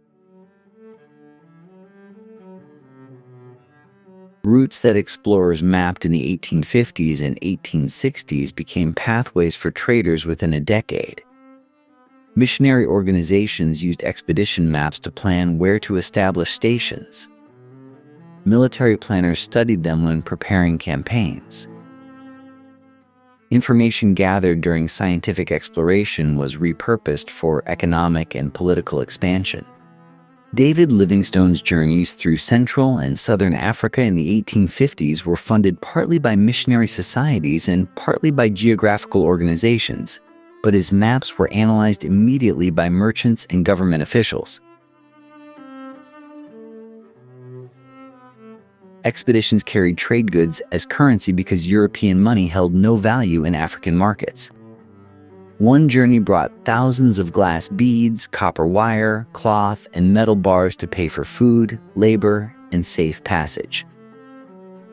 Routes that explorers mapped in the 1850s and 1860s became pathways for traders within a decade. Missionary organizations used expedition maps to plan where to establish stations. Military planners studied them when preparing campaigns. Information gathered during scientific exploration was repurposed for economic and political expansion. David Livingstone's journeys through Central and Southern Africa in the 1850s were funded partly by missionary societies and partly by geographical organizations, but his maps were analyzed immediately by merchants and government officials. Expeditions carried trade goods as currency because European money held no value in African markets. One journey brought thousands of glass beads, copper wire, cloth, and metal bars to pay for food, labor, and safe passage.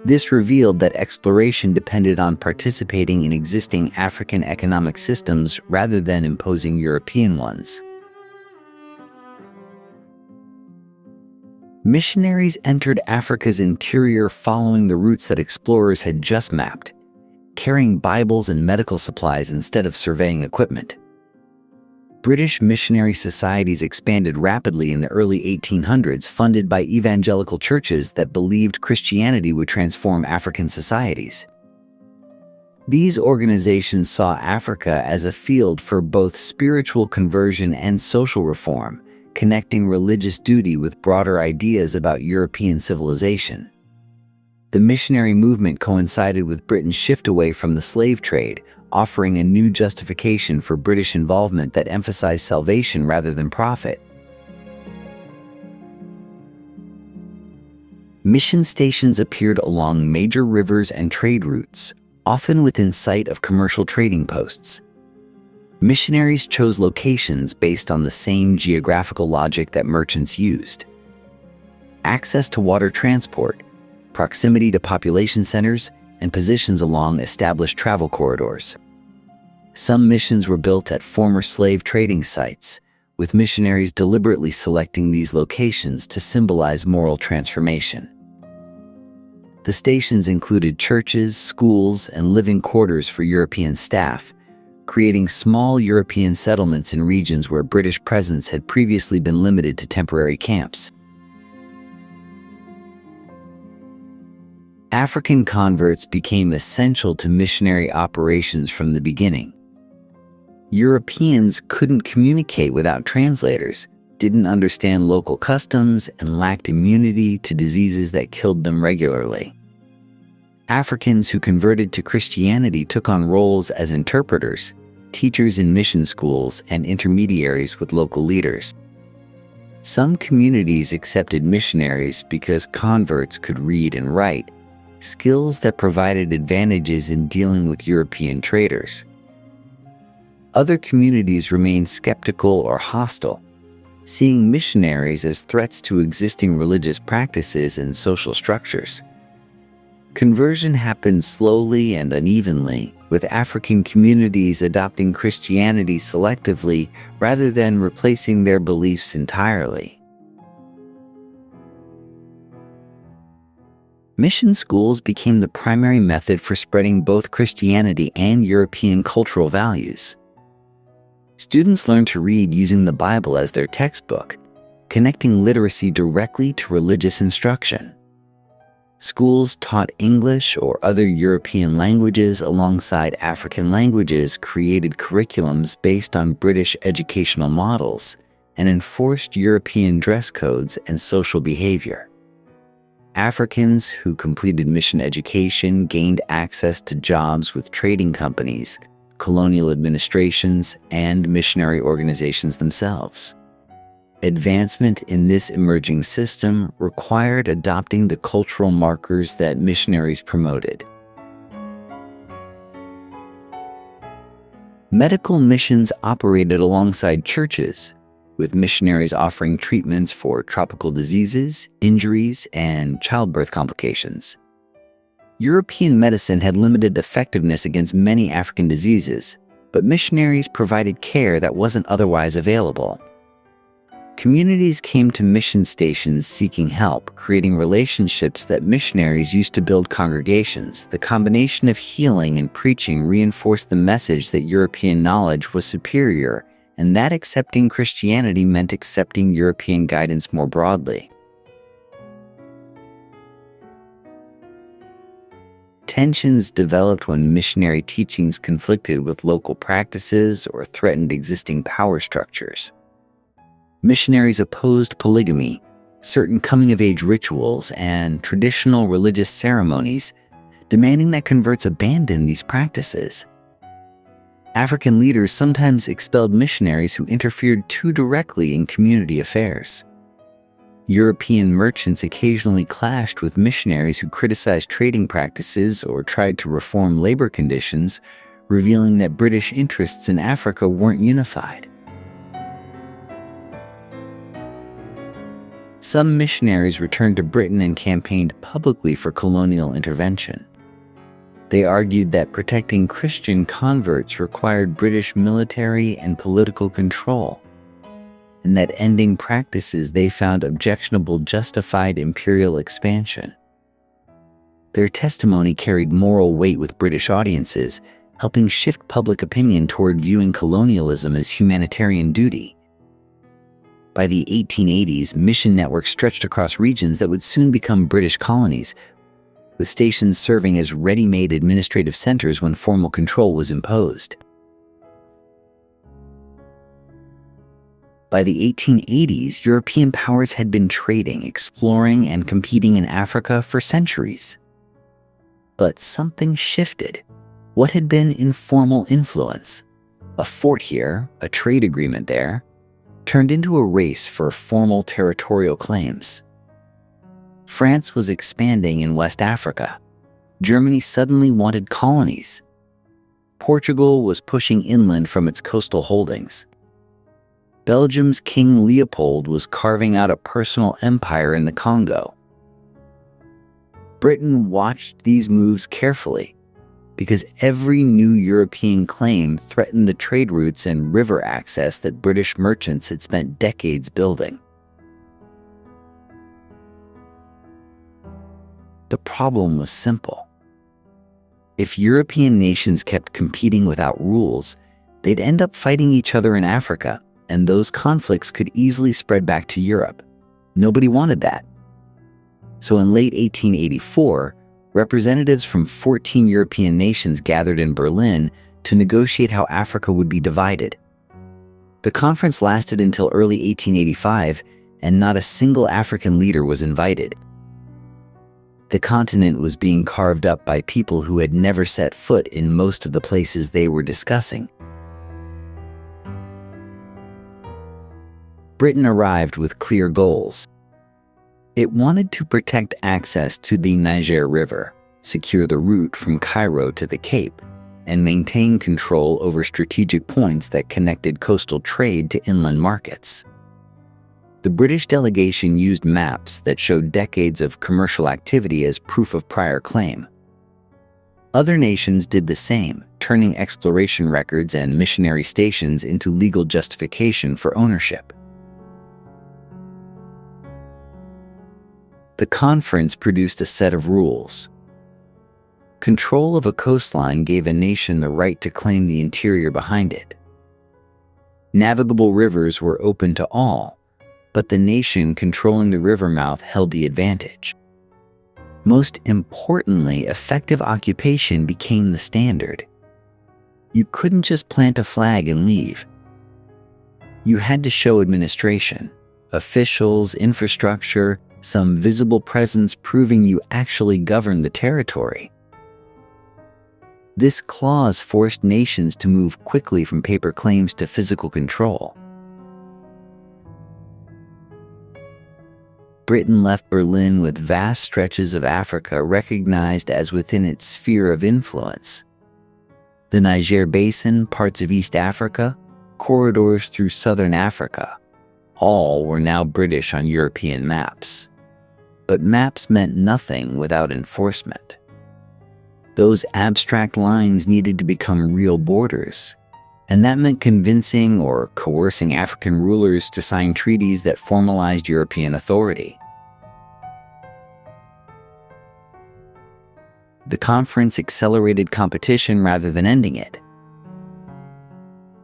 This revealed that exploration depended on participating in existing African economic systems rather than imposing European ones. Missionaries entered Africa's interior following the routes that explorers had just mapped, carrying Bibles and medical supplies instead of surveying equipment. British missionary societies expanded rapidly in the early 1800s, funded by evangelical churches that believed Christianity would transform African societies. These organizations saw Africa as a field for both spiritual conversion and social reform, connecting religious duty with broader ideas about European civilization. The missionary movement coincided with Britain's shift away from the slave trade, offering a new justification for British involvement that emphasized salvation rather than profit. Mission stations appeared along major rivers and trade routes, often within sight of commercial trading posts. Missionaries chose locations based on the same geographical logic that merchants used. Access to water transport, proximity to population centers, and positions along established travel corridors. Some missions were built at former slave trading sites, with missionaries deliberately selecting these locations to symbolize moral transformation. The stations included churches, schools, and living quarters for European staff, creating small European settlements in regions where British presence had previously been limited to temporary camps. African converts became essential to missionary operations from the beginning. Europeans couldn't communicate without translators, didn't understand local customs, and lacked immunity to diseases that killed them regularly. Africans who converted to Christianity took on roles as interpreters, teachers in mission schools, and intermediaries with local leaders. Some communities accepted missionaries because converts could read and write, skills that provided advantages in dealing with European traders. Other communities remained skeptical or hostile, seeing missionaries as threats to existing religious practices and social structures. Conversion happened slowly and unevenly, with African communities adopting Christianity selectively rather than replacing their beliefs entirely. Mission schools became the primary method for spreading both Christianity and European cultural values. Students learned to read using the Bible as their textbook, connecting literacy directly to religious instruction. Schools taught English or other European languages alongside African languages, created curriculums based on British educational models, and enforced European dress codes and social behavior. Africans who completed mission education gained access to jobs with trading companies, colonial administrations, and missionary organizations themselves. Advancement in this emerging system required adopting the cultural markers that missionaries promoted. Medical missions operated alongside churches, with missionaries offering treatments for tropical diseases, injuries, and childbirth complications. European medicine had limited effectiveness against many African diseases, but missionaries provided care that wasn't otherwise available. Communities came to mission stations seeking help, creating relationships that missionaries used to build congregations. The combination of healing and preaching reinforced the message that European knowledge was superior, and that accepting Christianity meant accepting European guidance more broadly. Tensions developed when missionary teachings conflicted with local practices or threatened existing power structures. Missionaries opposed polygamy, certain coming-of-age rituals, and traditional religious ceremonies, demanding that converts abandon these practices. African leaders sometimes expelled missionaries who interfered too directly in community affairs. European merchants occasionally clashed with missionaries who criticized trading practices or tried to reform labor conditions, revealing that British interests in Africa weren't unified. Some missionaries returned to Britain and campaigned publicly for colonial intervention. They argued that protecting Christian converts required British military and political control, and that ending practices they found objectionable justified imperial expansion. Their testimony carried moral weight with British audiences, helping shift public opinion toward viewing colonialism as humanitarian duty. By the 1880s, mission networks stretched across regions that would soon become British colonies, with stations serving as ready-made administrative centers when formal control was imposed. By the 1880s, European powers had been trading, exploring, and competing in Africa for centuries. But something shifted. What had been informal influence, a fort here, a trade agreement there, turned into a race for formal territorial claims. France was expanding in West Africa. Germany suddenly wanted colonies. Portugal was pushing inland from its coastal holdings. Belgium's King Leopold was carving out a personal empire in the Congo. Britain watched these moves carefully, because every new European claim threatened the trade routes and river access that British merchants had spent decades building. The problem was simple. If European nations kept competing without rules, they'd end up fighting each other in Africa, and those conflicts could easily spread back to Europe. Nobody wanted that. So in late 1884, representatives from 14 European nations gathered in Berlin to negotiate how Africa would be divided. The conference lasted until early 1885, and not a single African leader was invited. The continent was being carved up by people who had never set foot in most of the places they were discussing. Britain arrived with clear goals. It wanted to protect access to the Niger River, secure the route from Cairo to the Cape, and maintain control over strategic points that connected coastal trade to inland markets. The British delegation used maps that showed decades of commercial activity as proof of prior claim. Other nations did the same, turning exploration records and missionary stations into legal justification for ownership. The conference produced a set of rules. Control of a coastline gave a nation the right to claim the interior behind it. Navigable rivers were open to all, but the nation controlling the river mouth held the advantage. Most importantly, effective occupation became the standard. You couldn't just plant a flag and leave. You had to show administration, officials, infrastructure, some visible presence proving you actually governed the territory. This clause forced nations to move quickly from paper claims to physical control. Britain left Berlin with vast stretches of Africa recognized as within its sphere of influence. The Niger Basin, parts of East Africa, corridors through southern Africa, all were now British on European maps. But maps meant nothing without enforcement. Those abstract lines needed to become real borders. And that meant convincing or coercing African rulers to sign treaties that formalized European authority. The conference accelerated competition rather than ending it.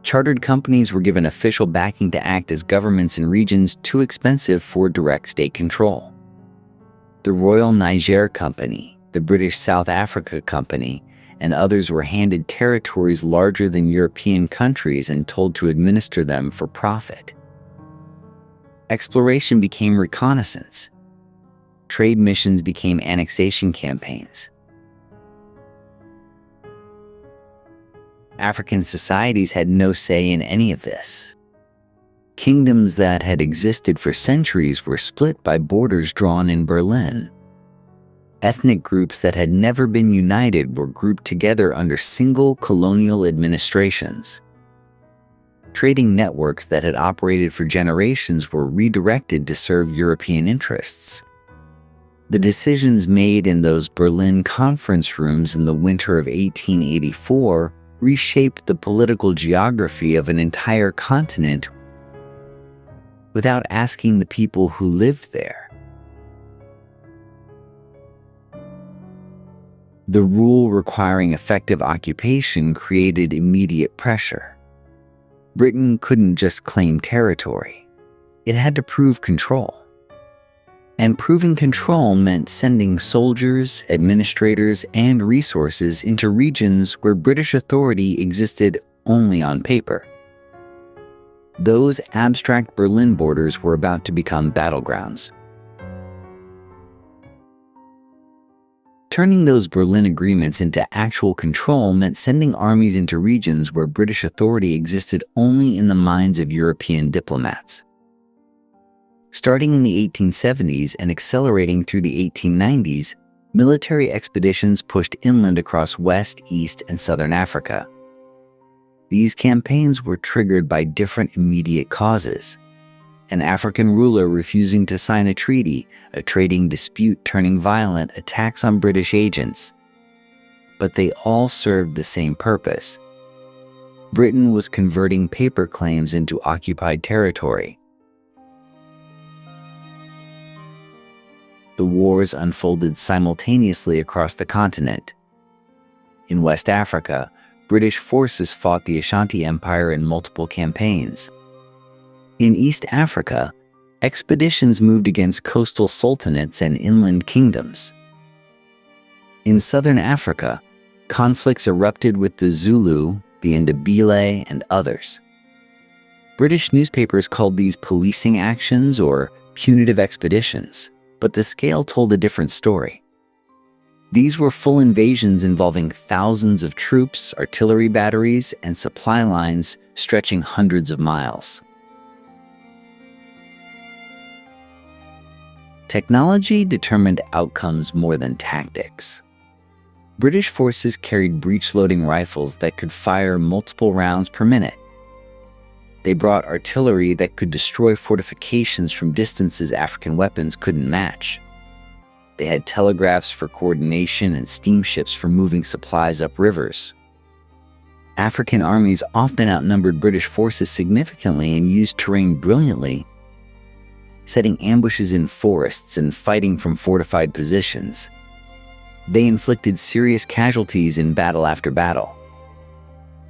Chartered companies were given official backing to act as governments in regions too expensive for direct state control. The Royal Niger Company, the British South Africa Company, and others were handed territories larger than European countries and told to administer them for profit. Exploration became reconnaissance. Trade missions became annexation campaigns. African societies had no say in any of this. Kingdoms that had existed for centuries were split by borders drawn in Berlin. Ethnic groups that had never been united were grouped together under single colonial administrations. Trading networks that had operated for generations were redirected to serve European interests. The decisions made in those Berlin conference rooms in the winter of 1884 reshaped the political geography of an entire continent without asking the people who lived there. The rule requiring effective occupation created immediate pressure. Britain couldn't just claim territory. It had to prove control. And proving control meant sending soldiers, administrators, and resources into regions where British authority existed only on paper. Those abstract Berlin borders were about to become battlegrounds. Turning those Berlin agreements into actual control meant sending armies into regions where British authority existed only in the minds of European diplomats. Starting in the 1870s and accelerating through the 1890s, military expeditions pushed inland across West, East, and Southern Africa. These campaigns were triggered by different immediate causes: an African ruler refusing to sign a treaty, a trading dispute turning violent, attacks on British agents. But they all served the same purpose. Britain was converting paper claims into occupied territory. The wars unfolded simultaneously across the continent. In West Africa, British forces fought the Ashanti Empire in multiple campaigns. In East Africa, expeditions moved against coastal sultanates and inland kingdoms. In Southern Africa, conflicts erupted with the Zulu, the Ndebele, and others. British newspapers called these policing actions or punitive expeditions, but the scale told a different story. These were full invasions involving thousands of troops, artillery batteries, and supply lines stretching hundreds of miles. Technology determined outcomes more than tactics. British forces carried breech-loading rifles that could fire multiple rounds per minute. They brought artillery that could destroy fortifications from distances African weapons couldn't match. They had telegraphs for coordination and steamships for moving supplies up rivers. African armies often outnumbered British forces significantly and used terrain brilliantly, setting ambushes in forests and fighting from fortified positions. They inflicted serious casualties in battle after battle.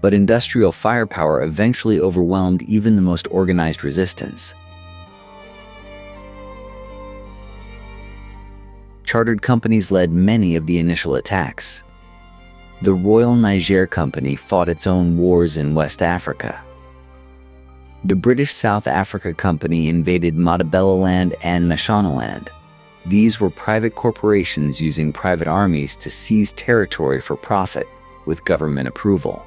But industrial firepower eventually overwhelmed even the most organized resistance. Chartered companies led many of the initial attacks. The Royal Niger Company fought its own wars in West Africa. The British South Africa Company invaded Matabeleland and Mashonaland. These were private corporations using private armies to seize territory for profit, with government approval.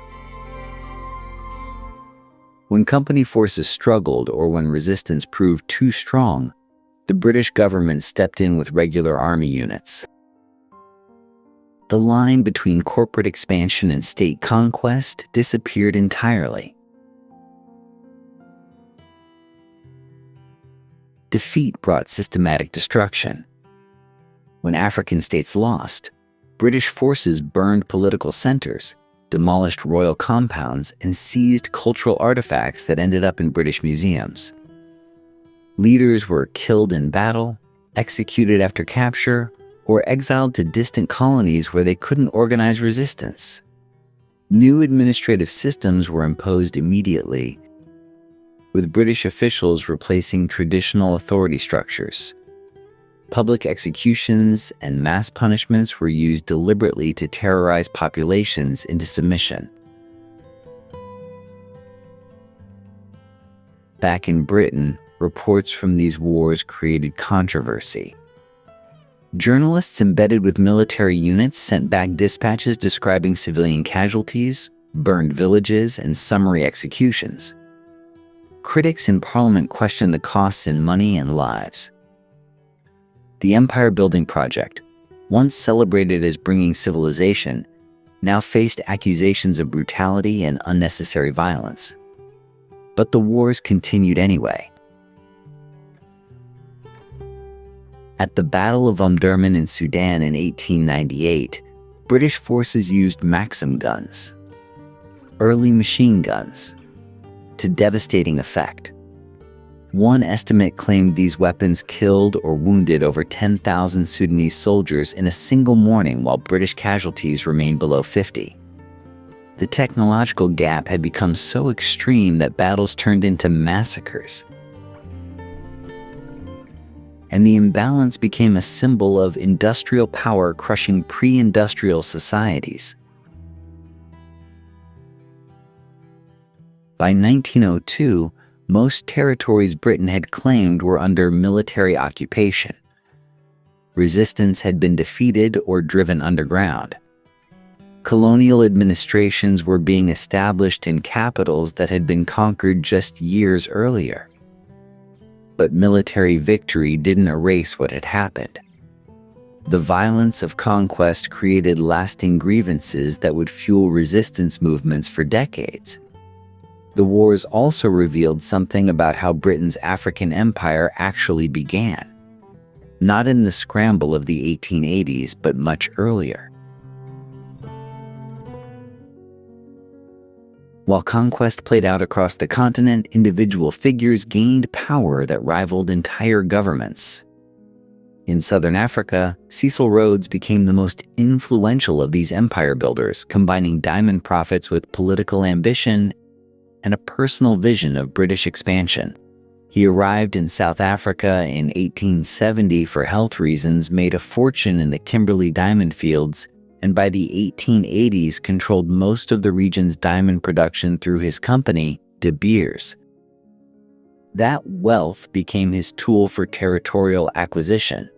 When company forces struggled or when resistance proved too strong, the British government stepped in with regular army units. The line between corporate expansion and state conquest disappeared entirely. Defeat brought systematic destruction. When African states lost, British forces burned political centers, demolished royal compounds, and seized cultural artifacts that ended up in British museums. Leaders were killed in battle, executed after capture, or exiled to distant colonies where they couldn't organize resistance. New administrative systems were imposed immediately, with British officials replacing traditional authority structures. Public executions and mass punishments were used deliberately to terrorize populations into submission. Back in Britain, reports from these wars created controversy. Journalists embedded with military units sent back dispatches describing civilian casualties, burned villages, and summary executions. Critics in Parliament questioned the costs in money and lives. The empire-building project, once celebrated as bringing civilization, now faced accusations of brutality and unnecessary violence. But the wars continued anyway. At the Battle of Omdurman in Sudan in 1898, British forces used Maxim guns, early machine guns, to devastating effect. One estimate claimed these weapons killed or wounded over 10,000 Sudanese soldiers in a single morning, while British casualties remained below 50. The technological gap had become so extreme that battles turned into massacres. And the imbalance became a symbol of industrial power crushing pre-industrial societies. By 1902, most territories Britain had claimed were under military occupation. Resistance had been defeated or driven underground. Colonial administrations were being established in capitals that had been conquered just years earlier. But military victory didn't erase what had happened. The violence of conquest created lasting grievances that would fuel resistance movements for decades. The wars also revealed something about how Britain's African empire actually began. Not in the scramble of the 1880s, but much earlier. While conquest played out across the continent, individual figures gained power that rivaled entire governments. In southern Africa, Cecil Rhodes became the most influential of these empire builders, combining diamond profits with political ambition and a personal vision of British expansion. He arrived in South Africa in 1870 for health reasons, made a fortune in the Kimberley diamond fields, and by the 1880s controlled most of the region's diamond production through his company, De Beers. That wealth became his tool for territorial acquisition.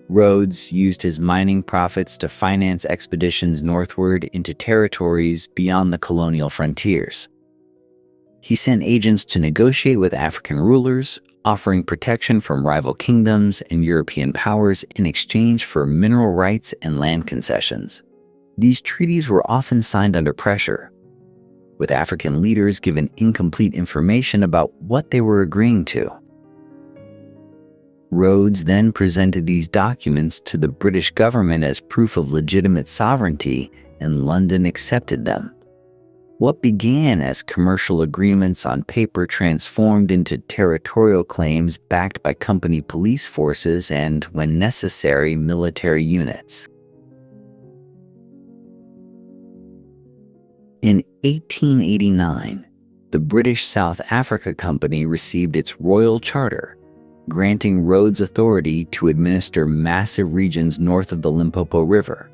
Rhodes used his mining profits to finance expeditions northward into territories beyond the colonial frontiers. He sent agents to negotiate with African rulers, offering protection from rival kingdoms and European powers in exchange for mineral rights and land concessions. These treaties were often signed under pressure, with African leaders given incomplete information about what they were agreeing to. Rhodes then presented these documents to the British government as proof of legitimate sovereignty, and London accepted them. What began as commercial agreements on paper transformed into territorial claims backed by company police forces and, when necessary, military units. In 1889, the British South Africa Company received its royal charter, granting Rhodes authority to administer massive regions north of the Limpopo River.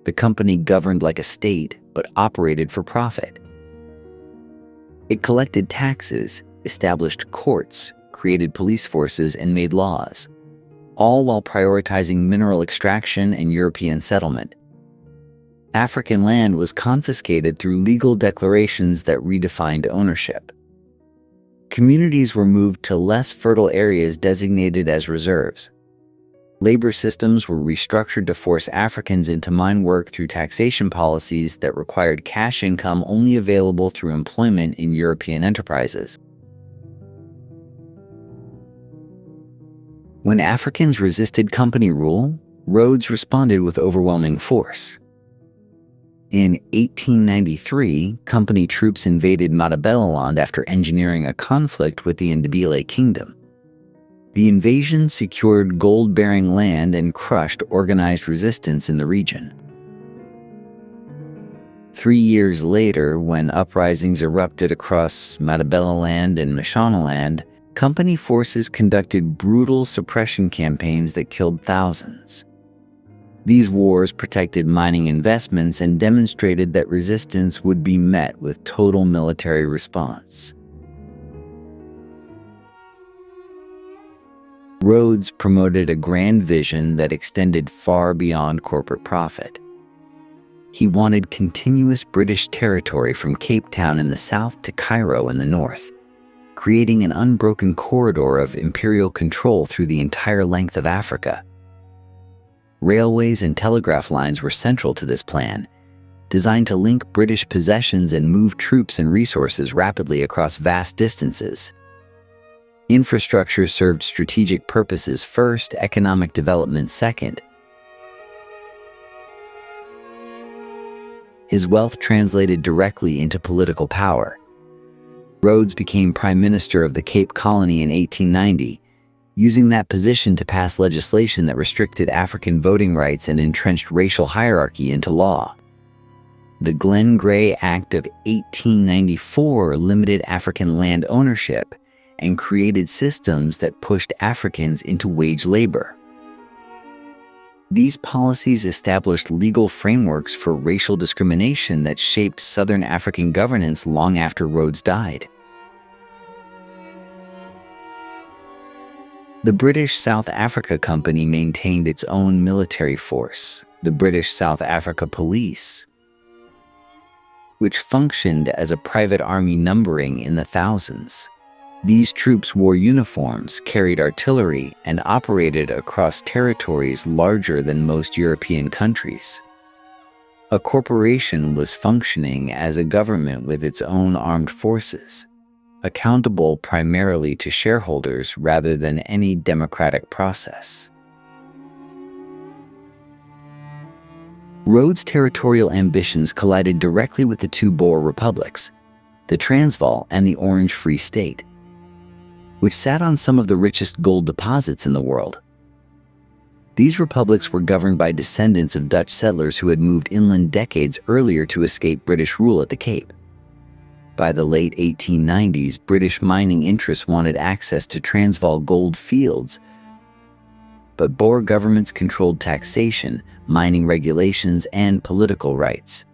The company governed like a state, but operated for profit. It collected taxes, established courts, created police forces, and made laws, all while prioritizing mineral extraction and European settlement. African land was confiscated through legal declarations that redefined ownership. Communities were moved to less fertile areas designated as reserves. Labor systems were restructured to force Africans into mine work through taxation policies that required cash income only available through employment in European enterprises. When Africans resisted company rule, Rhodes responded with overwhelming force. In 1893, company troops invaded Matabeleland after engineering a conflict with the Ndebele kingdom. The invasion secured gold-bearing land and crushed organized resistance in the region. 3 years later, when uprisings erupted across Matabeleland and Mashonaland, company forces conducted brutal suppression campaigns that killed thousands. These wars protected mining investments and demonstrated that resistance would be met with total military response. Rhodes promoted a grand vision that extended far beyond corporate profit. He wanted continuous British territory from Cape Town in the south to Cairo in the north, creating an unbroken corridor of imperial control through the entire length of Africa. Railways and telegraph lines were central to this plan, designed to link British possessions and move troops and resources rapidly across vast distances. Infrastructure served strategic purposes first, economic development second. His wealth translated directly into political power. Rhodes became Prime Minister of the Cape Colony in 1890, using that position to pass legislation that restricted African voting rights and entrenched racial hierarchy into law. The Glenn Gray Act of 1894 limited African land ownership and created systems that pushed Africans into wage labor. These policies established legal frameworks for racial discrimination that shaped Southern African governance long after Rhodes died. The British South Africa Company maintained its own military force, the British South Africa Police, which functioned as a private army numbering in the thousands. These troops wore uniforms, carried artillery, and operated across territories larger than most European countries. A corporation was functioning as a government with its own armed forces, accountable primarily to shareholders rather than any democratic process. Rhodes' territorial ambitions collided directly with the two Boer republics, the Transvaal and the Orange Free State, which sat on some of the richest gold deposits in the world. These republics were governed by descendants of Dutch settlers who had moved inland decades earlier to escape British rule at the Cape. By the late 1890s, British mining interests wanted access to Transvaal gold fields, but Boer governments controlled taxation, mining regulations, and political rights.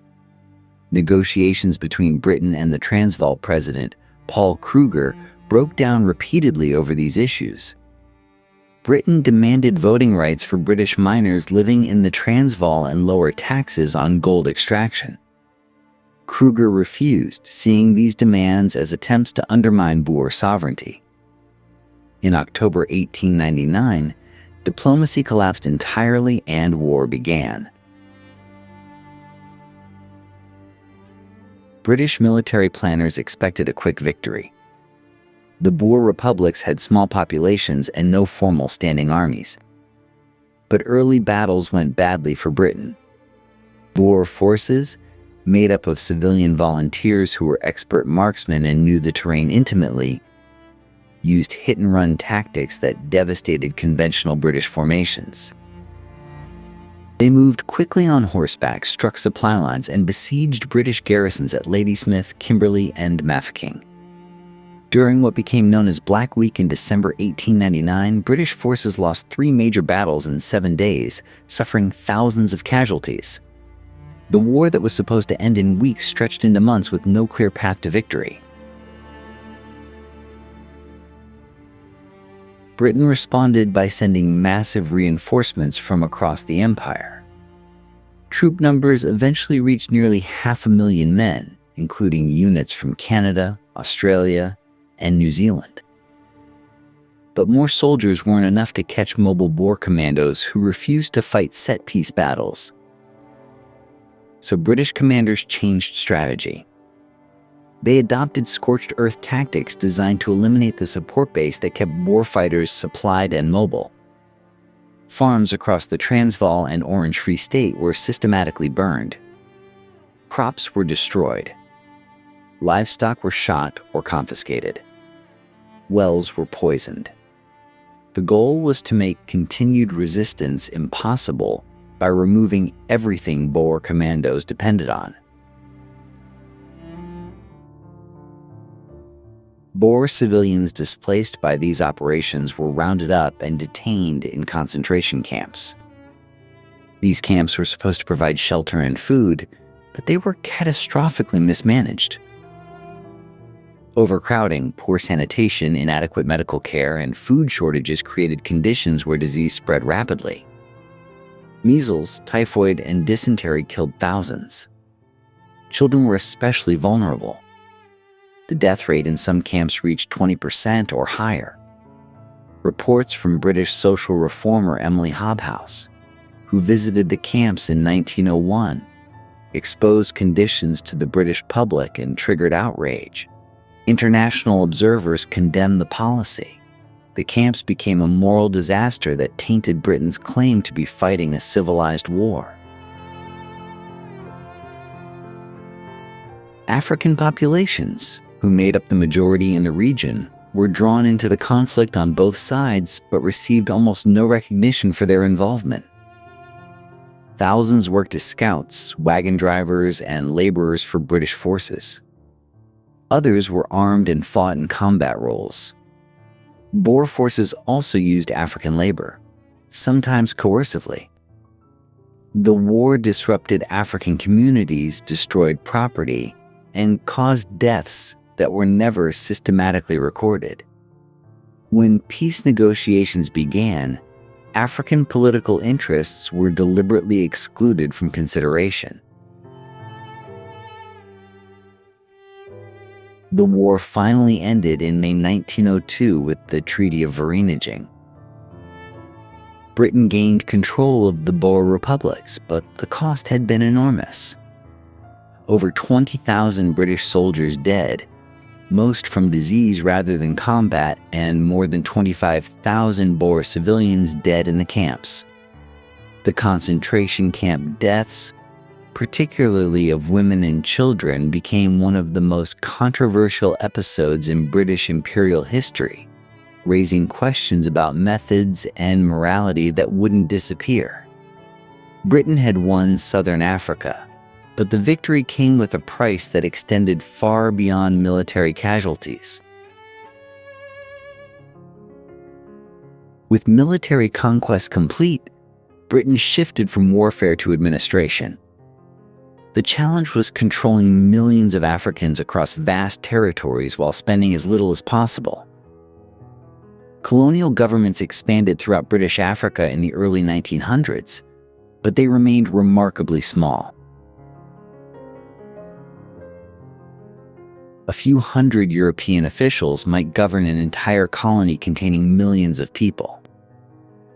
Negotiations between Britain and the Transvaal president, Paul Kruger, broke down repeatedly over these issues. Britain demanded voting rights for British miners living in the Transvaal and lower taxes on gold extraction. Kruger refused, seeing these demands as attempts to undermine Boer sovereignty. In October 1899, diplomacy collapsed entirely and war began. British military planners expected a quick victory. The Boer republics had small populations and no formal standing armies. But early battles went badly for Britain. Boer forces, made up of civilian volunteers who were expert marksmen and knew the terrain intimately, used hit-and-run tactics that devastated conventional British formations. They moved quickly on horseback, struck supply lines, and besieged British garrisons at Ladysmith, Kimberley, and Mafeking. During what became known as Black Week in December 1899, British forces lost 3 major battles in 7 days, suffering thousands of casualties. The war that was supposed to end in weeks stretched into months with no clear path to victory. Britain responded by sending massive reinforcements from across the empire. Troop numbers eventually reached nearly 500,000 men, including units from Canada, Australia, and New Zealand. But more soldiers weren't enough to catch mobile Boer commandos who refused to fight set-piece battles. So British commanders changed strategy. They adopted scorched-earth tactics designed to eliminate the support base that kept warfighters supplied and mobile. Farms across the Transvaal and Orange Free State were systematically burned. Crops were destroyed. Livestock were shot or confiscated. Wells were poisoned. The goal was to make continued resistance impossible by removing everything Boer commandos depended on. Boer civilians displaced by these operations were rounded up and detained in concentration camps. These camps were supposed to provide shelter and food, but they were catastrophically mismanaged. Overcrowding, poor sanitation, inadequate medical care, and food shortages created conditions where disease spread rapidly. Measles, typhoid, and dysentery killed thousands. Children were especially vulnerable. The death rate in some camps reached 20% or higher. Reports from British social reformer Emily Hobhouse, who visited the camps in 1901, exposed conditions to the British public and triggered outrage. International observers condemned the policy. The camps became a moral disaster that tainted Britain's claim to be fighting a civilized war. African populations, who made up the majority in the region, were drawn into the conflict on both sides but received almost no recognition for their involvement. Thousands worked as scouts, wagon drivers, and laborers for British forces. Others were armed and fought in combat roles. Boer forces also used African labor, sometimes coercively. The war disrupted African communities, destroyed property, and caused deaths that were never systematically recorded. When peace negotiations began, African political interests were deliberately excluded from consideration. The war finally ended in May 1902 with the Treaty of Vereeniging. Britain gained control of the Boer republics, but the cost had been enormous. Over 20,000 British soldiers dead, most from disease rather than combat, and more than 25,000 Boer civilians dead in the camps. The concentration camp deaths, particularly of women and children, became one of the most controversial episodes in British imperial history, raising questions about methods and morality that wouldn't disappear. Britain had won Southern Africa, but the victory came with a price that extended far beyond military casualties. With military conquest complete, Britain shifted from warfare to administration. The challenge was controlling millions of Africans across vast territories while spending as little as possible. Colonial governments expanded throughout British Africa in the early 1900s, but they remained remarkably small. A few hundred European officials might govern an entire colony containing millions of people.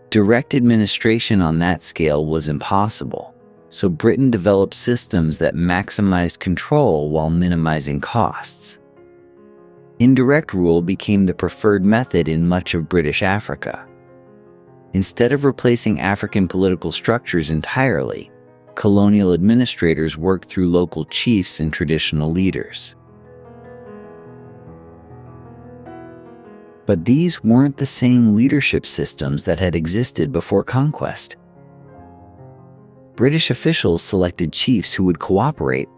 Direct administration on that scale was impossible, so Britain developed systems that maximized control while minimizing costs. Indirect rule became the preferred method in much of British Africa. Instead of replacing African political structures entirely, colonial administrators worked through local chiefs and traditional leaders. But these weren't the same leadership systems that had existed before conquest. British officials selected chiefs who would cooperate,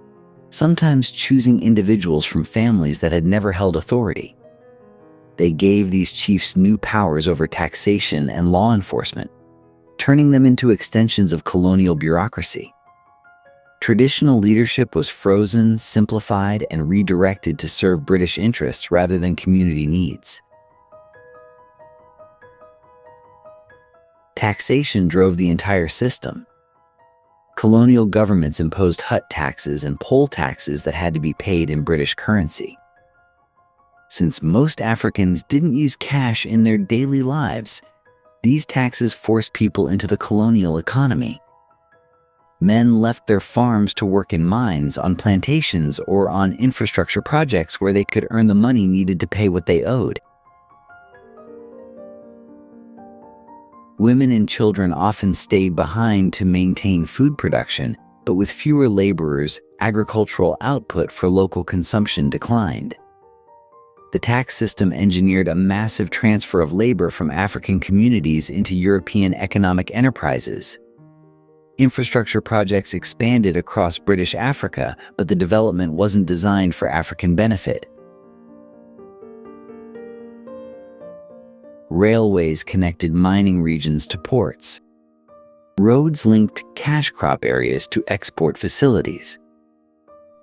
sometimes choosing individuals from families that had never held authority. They gave these chiefs new powers over taxation and law enforcement, turning them into extensions of colonial bureaucracy. Traditional leadership was frozen, simplified, and redirected to serve British interests rather than community needs. Taxation drove the entire system. Colonial governments imposed hut taxes and poll taxes that had to be paid in British currency. Since most Africans didn't use cash in their daily lives, these taxes forced people into the colonial economy. Men left their farms to work in mines, on plantations, or on infrastructure projects where they could earn the money needed to pay what they owed. Women and children often stayed behind to maintain food production, but with fewer laborers, agricultural output for local consumption declined. The tax system engineered a massive transfer of labor from African communities into European economic enterprises. Infrastructure projects expanded across British Africa, but the development wasn't designed for African benefit. Railways connected mining regions to ports. Roads linked cash crop areas to export facilities.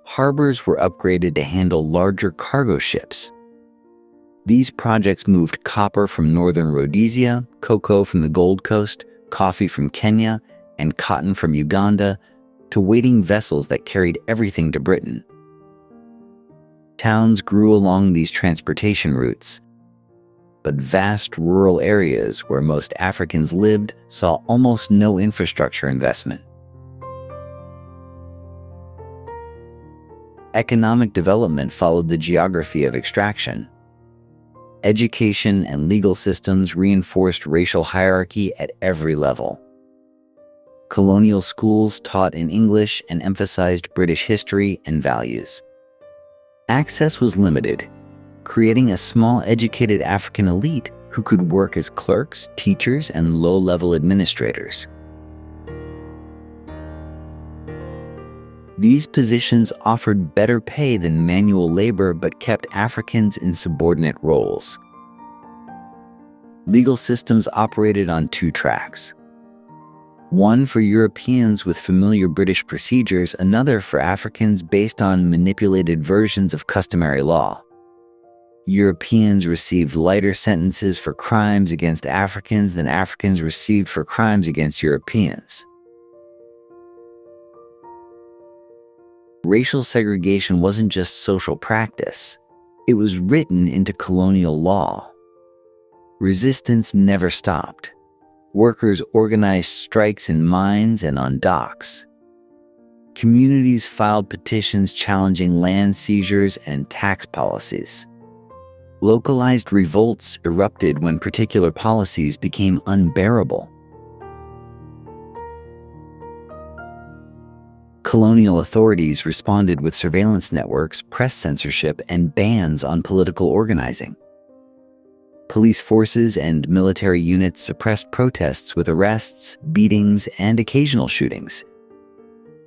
Harbors were upgraded to handle larger cargo ships. These projects moved copper from northern Rhodesia, cocoa from the Gold Coast, coffee from Kenya, and cotton from Uganda to waiting vessels that carried everything to Britain. Towns grew along these transportation routes, but vast rural areas where most Africans lived saw almost no infrastructure investment. Economic development followed the geography of extraction. Education and legal systems reinforced racial hierarchy at every level. Colonial schools taught in English and emphasized British history and values. Access was limited, creating a small educated African elite who could work as clerks, teachers, and low-level administrators. These positions offered better pay than manual labor but kept Africans in subordinate roles. Legal systems operated on two tracks. One for Europeans with familiar British procedures, another for Africans based on manipulated versions of customary law. Europeans received lighter sentences for crimes against Africans than Africans received for crimes against Europeans. Racial segregation wasn't just social practice, it was written into colonial law. Resistance never stopped. Workers organized strikes in mines and on docks. Communities filed petitions challenging land seizures and tax policies. Localized revolts erupted when particular policies became unbearable. Colonial authorities responded with surveillance networks, press censorship, and bans on political organizing. Police forces and military units suppressed protests with arrests, beatings, and occasional shootings.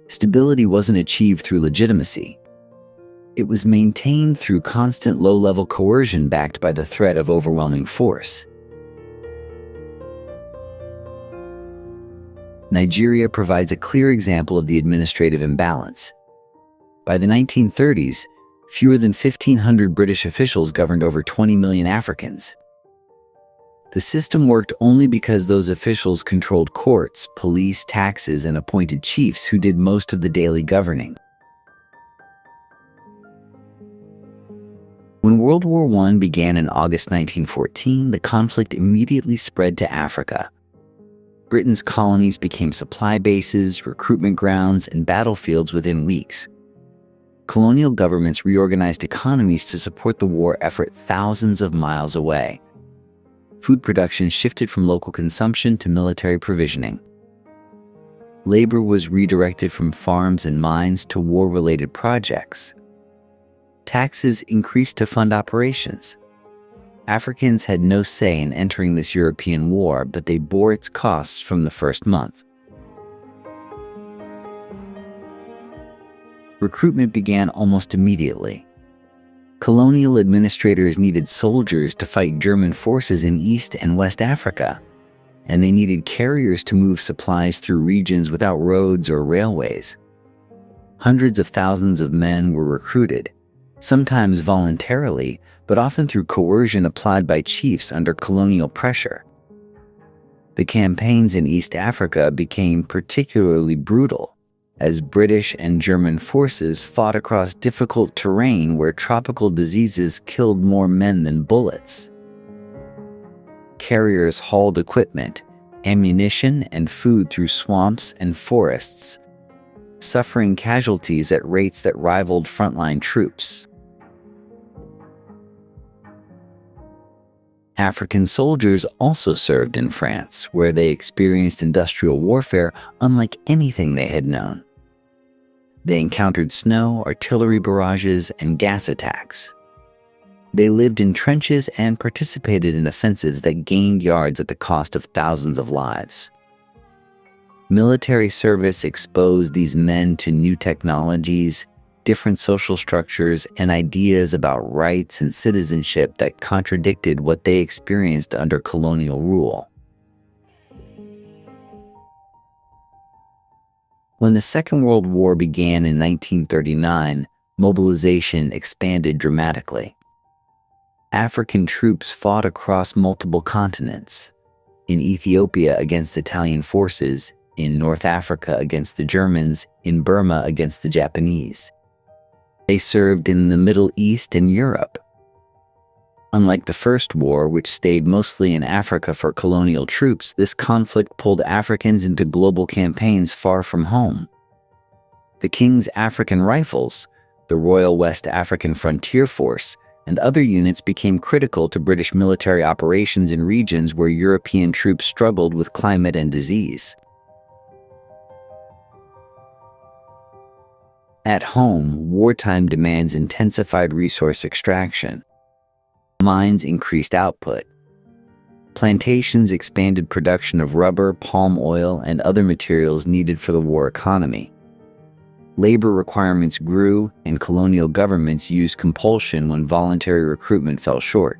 Stability wasn't achieved through legitimacy. It was maintained through constant low-level coercion backed by the threat of overwhelming force. Nigeria provides a clear example of the administrative imbalance. By the 1930s, fewer than 1,500 British officials governed over 20 million Africans. The system worked only because those officials controlled courts, police, taxes, and appointed chiefs who did most of the daily governing. When World War I began in August 1914, the conflict immediately spread to Africa. Britain's colonies became supply bases, recruitment grounds, and battlefields within weeks. Colonial governments reorganized economies to support the war effort thousands of miles away. Food production shifted from local consumption to military provisioning. Labor was redirected from farms and mines to war-related projects. Taxes increased to fund operations. Africans had no say in entering this European war, but they bore its costs from the first month. Recruitment began almost immediately. Colonial administrators needed soldiers to fight German forces in East and West Africa, and they needed carriers to move supplies through regions without roads or railways. Hundreds of thousands of men were recruited, sometimes voluntarily, but often through coercion applied by chiefs under colonial pressure. The campaigns in East Africa became particularly brutal, as British and German forces fought across difficult terrain where tropical diseases killed more men than bullets. Carriers hauled equipment, ammunition, and food through swamps and forests, suffering casualties at rates that rivaled frontline troops. African soldiers also served in France, where they experienced industrial warfare unlike anything they had known. They encountered snow, artillery barrages, and gas attacks. They lived in trenches and participated in offensives that gained yards at the cost of thousands of lives. Military service exposed these men to new technologies, different social structures, and ideas about rights and citizenship that contradicted what they experienced under colonial rule. When the Second World War began in 1939, mobilization expanded dramatically. African troops fought across multiple continents: in Ethiopia against Italian forces, in North Africa against the Germans, in Burma against the Japanese. They served in the Middle East and Europe. Unlike the First War, which stayed mostly in Africa for colonial troops, this conflict pulled Africans into global campaigns far from home. The King's African Rifles, the Royal West African Frontier Force, and other units became critical to British military operations in regions where European troops struggled with climate and disease. At home, wartime demands intensified resource extraction. Mines increased output. Plantations expanded production of rubber, palm oil, and other materials needed for the war economy. Labor requirements grew, and colonial governments used compulsion when voluntary recruitment fell short.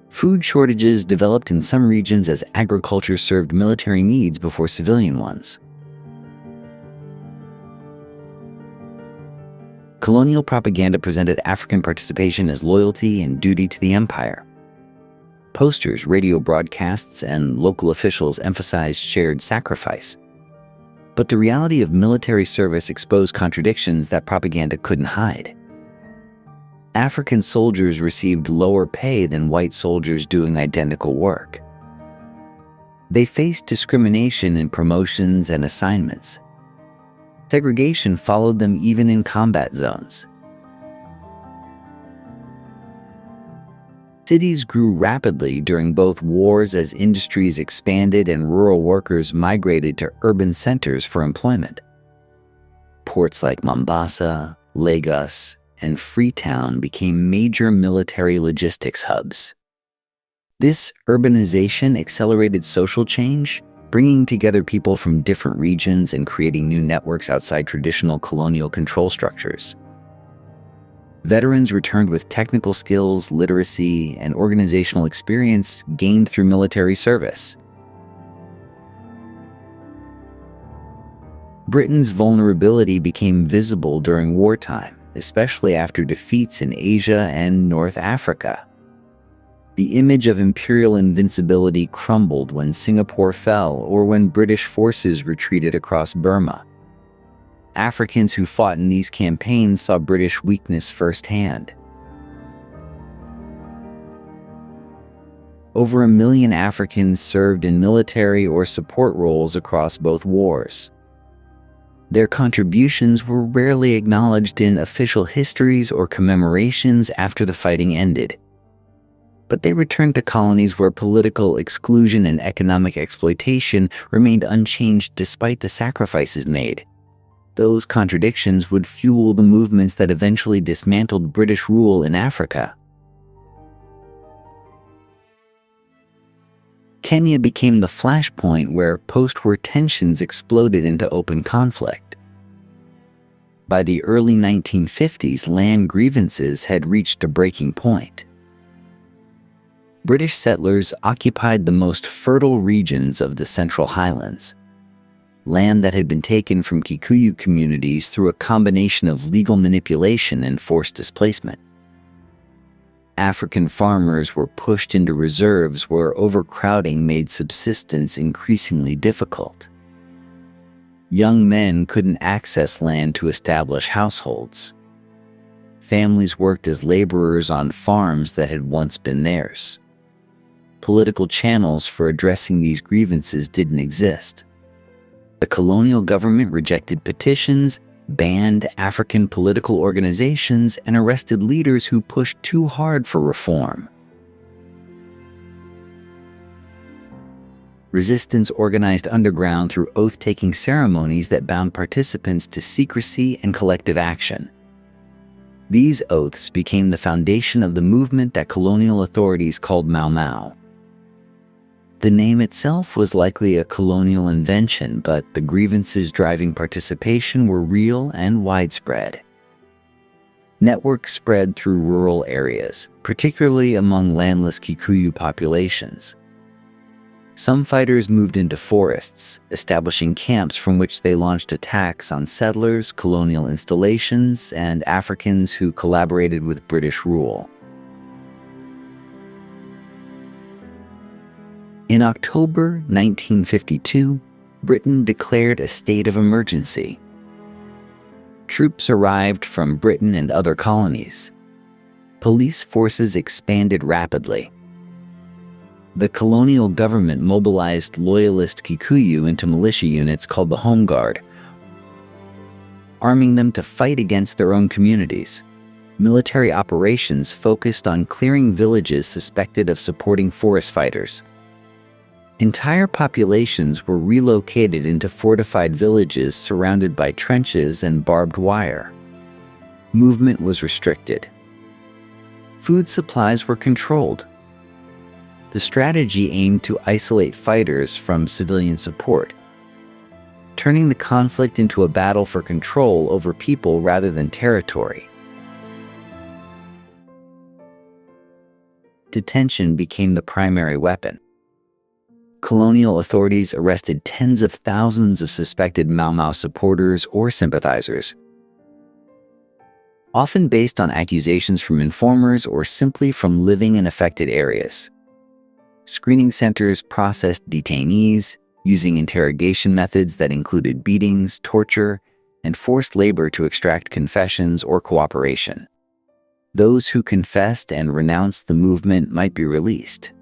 Food shortages developed in some regions as agriculture served military needs before civilian ones. Colonial propaganda presented African participation as loyalty and duty to the empire. Posters, radio broadcasts, and local officials emphasized shared sacrifice. But the reality of military service exposed contradictions that propaganda couldn't hide. African soldiers received lower pay than white soldiers doing identical work. They faced discrimination in promotions and assignments. Segregation followed them even in combat zones. Cities grew rapidly during both wars as industries expanded and rural workers migrated to urban centers for employment. Ports like Mombasa, Lagos, and Freetown became major military logistics hubs. This urbanization accelerated social change, bringing together people from different regions and creating new networks outside traditional colonial control structures. Veterans returned with technical skills, literacy, and organizational experience gained through military service. Britain's vulnerability became visible during wartime, especially after defeats in Asia and North Africa. The image of imperial invincibility crumbled when Singapore fell or when British forces retreated across Burma. Africans who fought in these campaigns saw British weakness firsthand. Over 1 million Africans served in military or support roles across both wars. Their contributions were rarely acknowledged in official histories or commemorations after the fighting ended. But they returned to colonies where political exclusion and economic exploitation remained unchanged despite the sacrifices made. Those contradictions would fuel the movements that eventually dismantled British rule in Africa. Kenya became the flashpoint where post-war tensions exploded into open conflict. By the early 1950s, land grievances had reached a breaking point. British settlers occupied the most fertile regions of the Central Highlands, land that had been taken from Kikuyu communities through a combination of legal manipulation and forced displacement. African farmers were pushed into reserves where overcrowding made subsistence increasingly difficult. Young men couldn't access land to establish households. Families worked as laborers on farms that had once been theirs. Political channels for addressing these grievances didn't exist. The colonial government rejected petitions, banned African political organizations, and arrested leaders who pushed too hard for reform. Resistance organized underground through oath-taking ceremonies that bound participants to secrecy and collective action. These oaths became the foundation of the movement that colonial authorities called Mau Mau. The name itself was likely a colonial invention, but the grievances driving participation were real and widespread. Networks spread through rural areas, particularly among landless Kikuyu populations. Some fighters moved into forests, establishing camps from which they launched attacks on settlers, colonial installations, and Africans who collaborated with British rule. In October 1952, Britain declared a state of emergency. Troops arrived from Britain and other colonies. Police forces expanded rapidly. The colonial government mobilized loyalist Kikuyu into militia units called the Home Guard, arming them to fight against their own communities. Military operations focused on clearing villages suspected of supporting forest fighters. Entire populations were relocated into fortified villages surrounded by trenches and barbed wire. Movement was restricted. Food supplies were controlled. The strategy aimed to isolate fighters from civilian support, turning the conflict into a battle for control over people rather than territory. Detention became the primary weapon. Colonial authorities arrested tens of thousands of suspected Mau Mau supporters or sympathizers, often based on accusations from informers or simply from living in affected areas. Screening centers processed detainees, using interrogation methods that included beatings, torture, and forced labor to extract confessions or cooperation. Those who confessed and renounced the movement might be released.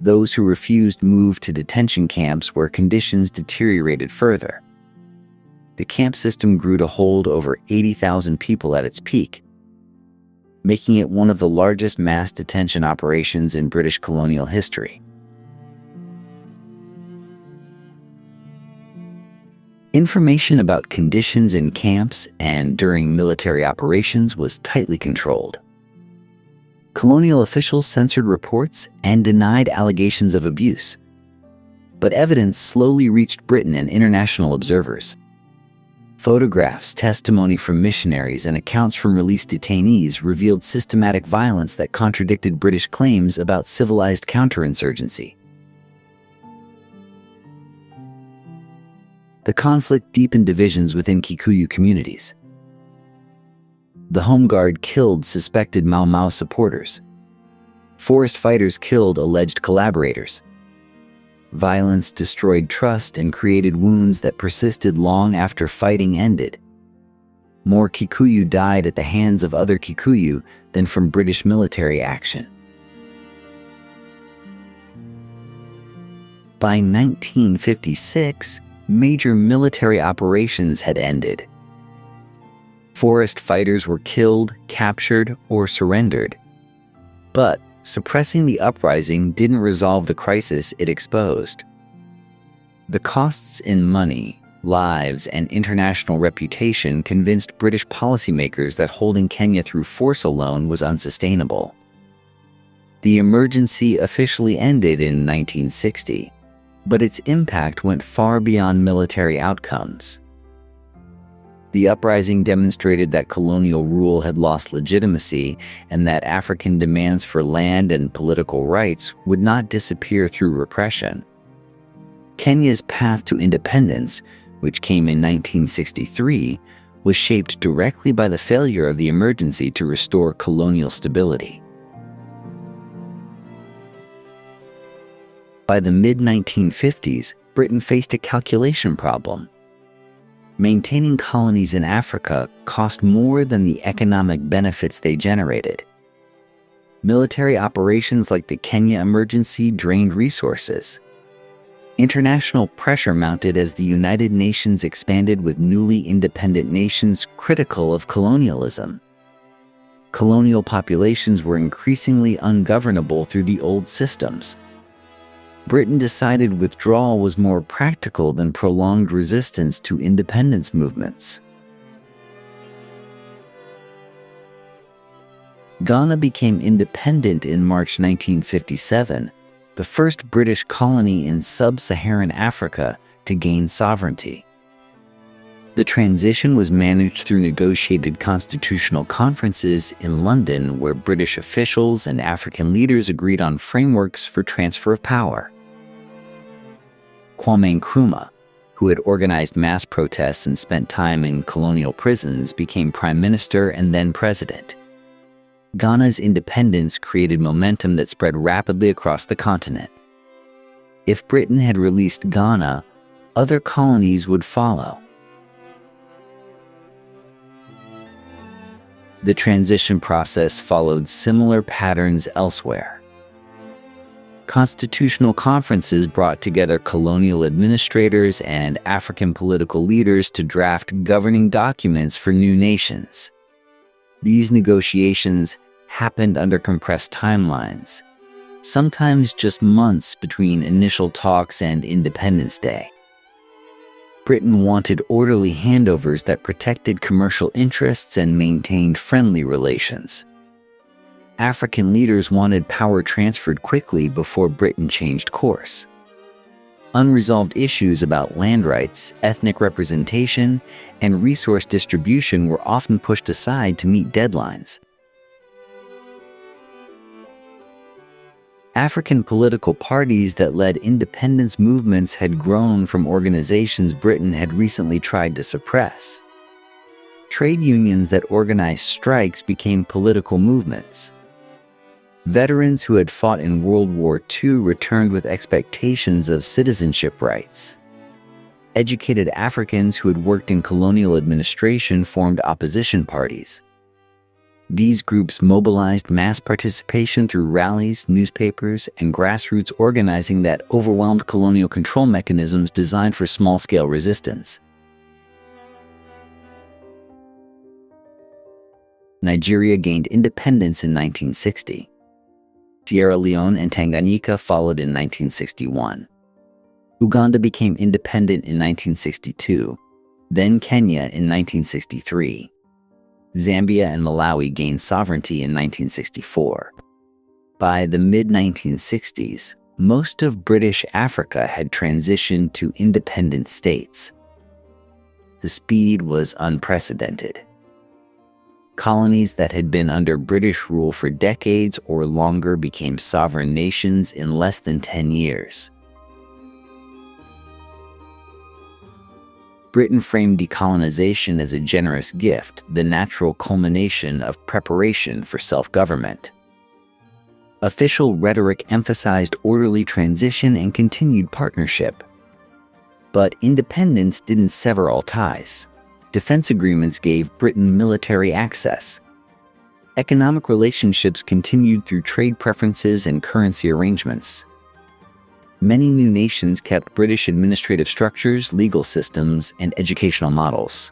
Those who refused moved to detention camps where conditions deteriorated further. The camp system grew to hold over 80,000 people at its peak, making it one of the largest mass detention operations in British colonial history. Information about conditions in camps and during military operations was tightly controlled. Colonial officials censored reports and denied allegations of abuse. But evidence slowly reached Britain and international observers. Photographs, testimony from missionaries, and accounts from released detainees revealed systematic violence that contradicted British claims about civilized counterinsurgency. The conflict deepened divisions within Kikuyu communities. The Home Guard killed suspected Mau Mau supporters. Forest fighters killed alleged collaborators. Violence destroyed trust and created wounds that persisted long after fighting ended. More Kikuyu died at the hands of other Kikuyu than from British military action. By 1956, major military operations had ended. Forest fighters were killed, captured, or surrendered. But suppressing the uprising didn't resolve the crisis it exposed. The costs in money, lives, and international reputation convinced British policymakers that holding Kenya through force alone was unsustainable. The emergency officially ended in 1960, but its impact went far beyond military outcomes. The uprising demonstrated that colonial rule had lost legitimacy and that African demands for land and political rights would not disappear through repression. Kenya's path to independence, which came in 1963, was shaped directly by the failure of the emergency to restore colonial stability. By the mid-1950s, Britain faced a calculation problem. Maintaining colonies in Africa cost more than the economic benefits they generated. Military operations like the Kenya emergency drained resources. International pressure mounted as the United Nations expanded with newly independent nations critical of colonialism. Colonial populations were increasingly ungovernable through the old systems. Britain decided withdrawal was more practical than prolonged resistance to independence movements. Ghana became independent in March 1957, the first British colony in sub-Saharan Africa to gain sovereignty. The transition was managed through negotiated constitutional conferences in London, where British officials and African leaders agreed on frameworks for transfer of power. Kwame Nkrumah, who had organized mass protests and spent time in colonial prisons, became prime minister and then president. Ghana's independence created momentum that spread rapidly across the continent. If Britain had released Ghana, other colonies would follow. The transition process followed similar patterns elsewhere. Constitutional conferences brought together colonial administrators and African political leaders to draft governing documents for new nations. These negotiations happened under compressed timelines, sometimes just months between initial talks and Independence Day. Britain wanted orderly handovers that protected commercial interests and maintained friendly relations. African leaders wanted power transferred quickly before Britain changed course. Unresolved issues about land rights, ethnic representation, and resource distribution were often pushed aside to meet deadlines. African political parties that led independence movements had grown from organizations Britain had recently tried to suppress. Trade unions that organized strikes became political movements. Veterans who had fought in World War II returned with expectations of citizenship rights. Educated Africans who had worked in colonial administration formed opposition parties. These groups mobilized mass participation through rallies, newspapers, and grassroots organizing that overwhelmed colonial control mechanisms designed for small-scale resistance. Nigeria gained independence in 1960. Sierra Leone and Tanganyika followed in 1961. Uganda became independent in 1962, then Kenya in 1963. Zambia and Malawi gained sovereignty in 1964. By the mid-1960s, most of British Africa had transitioned to independent states. The speed was unprecedented. Colonies that had been under British rule for decades or longer became sovereign nations in less than 10 years. Britain framed decolonization as a generous gift, the natural culmination of preparation for self-government. Official rhetoric emphasized orderly transition and continued partnership. But independence didn't sever all ties. Defense agreements gave Britain military access. Economic relationships continued through trade preferences and currency arrangements. Many new nations kept British administrative structures, legal systems, and educational models.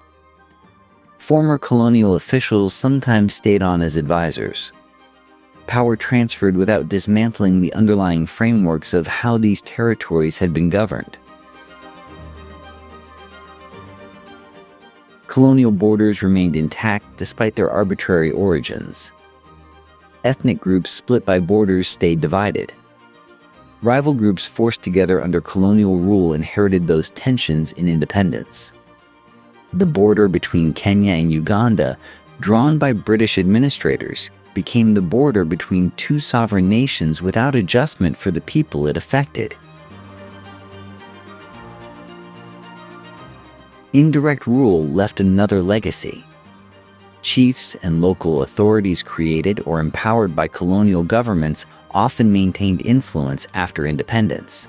Former colonial officials sometimes stayed on as advisors. Power transferred without dismantling the underlying frameworks of how these territories had been governed. Colonial borders remained intact despite their arbitrary origins. Ethnic groups split by borders stayed divided. Rival groups forced together under colonial rule inherited those tensions in independence. The border between Kenya and Uganda, drawn by British administrators, became the border between two sovereign nations without adjustment for the people it affected. Indirect rule left another legacy. Chiefs and local authorities created or empowered by colonial governments often maintained influence after independence.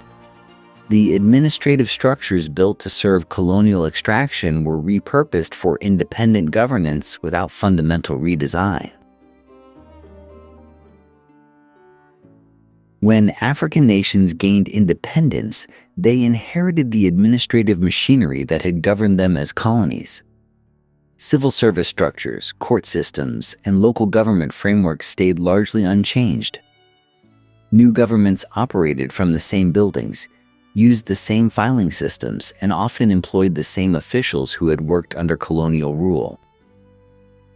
The administrative structures built to serve colonial extraction were repurposed for independent governance without fundamental redesign. When African nations gained independence, they inherited the administrative machinery that had governed them as colonies. Civil service structures, court systems, and local government frameworks stayed largely unchanged. New governments operated from the same buildings, used the same filing systems, and often employed the same officials who had worked under colonial rule.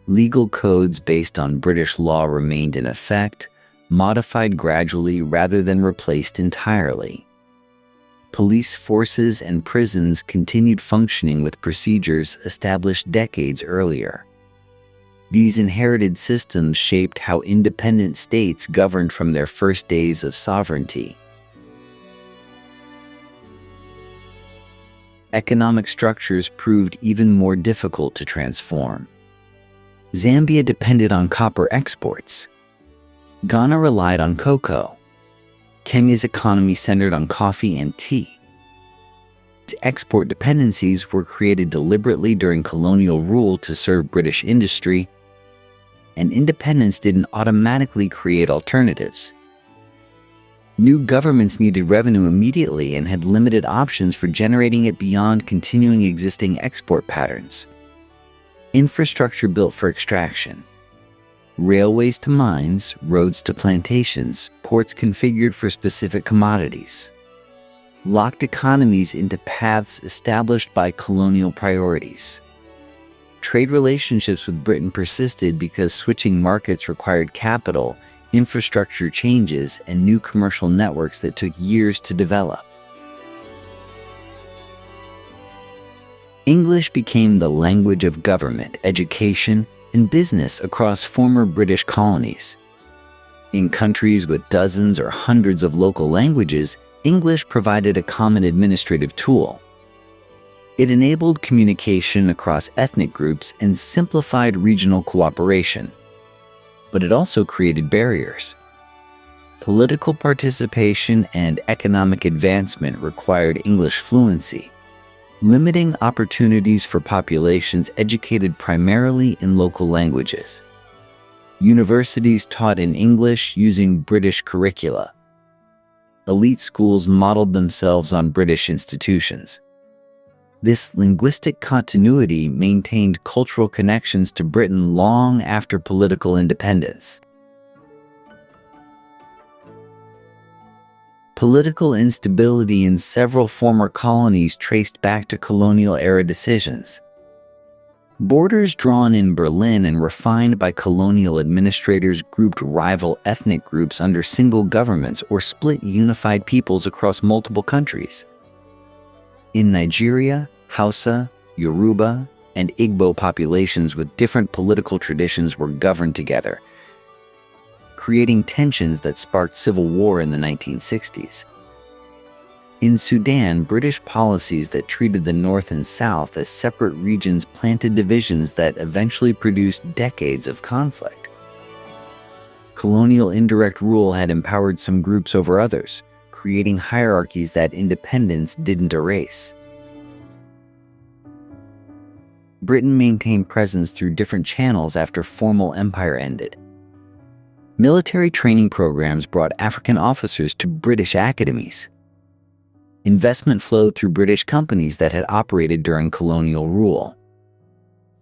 Legal codes based on British law remained in effect, modified gradually rather than replaced entirely. Police forces and prisons continued functioning with procedures established decades earlier. These inherited systems shaped how independent states governed from their first days of sovereignty. Economic structures proved even more difficult to transform. Zambia depended on copper exports. Ghana relied on cocoa. Kenya's economy centered on coffee and tea. These export dependencies were created deliberately during colonial rule to serve British industry, and independence didn't automatically create alternatives. New governments needed revenue immediately and had limited options for generating it beyond continuing existing export patterns. Infrastructure built for extraction. Railways to mines, roads to plantations, ports configured for specific commodities. Locked economies into paths established by colonial priorities. Trade relationships with Britain persisted because switching markets required capital, infrastructure changes, and new commercial networks that took years to develop. English became the language of government, education, and business across former British colonies. In countries with dozens or hundreds of local languages, English provided a common administrative tool. It enabled communication across ethnic groups and simplified regional cooperation. But it also created barriers. Political participation and economic advancement required English fluency, limiting opportunities for populations educated primarily in local languages. Universities taught in English using British curricula. Elite schools modeled themselves on British institutions. This linguistic continuity maintained cultural connections to Britain long after political independence. Political instability in several former colonies traced back to colonial-era decisions. Borders drawn in Berlin and refined by colonial administrators grouped rival ethnic groups under single governments or split unified peoples across multiple countries. In Nigeria, Hausa, Yoruba, and Igbo populations with different political traditions were governed together, creating tensions that sparked civil war in the 1960s. In Sudan, British policies that treated the North and South as separate regions planted divisions that eventually produced decades of conflict. Colonial indirect rule had empowered some groups over others, creating hierarchies that independence didn't erase. Britain maintained presence through different channels after formal empire ended. Military training programs brought African officers to British academies. Investment flowed through British companies that had operated during colonial rule.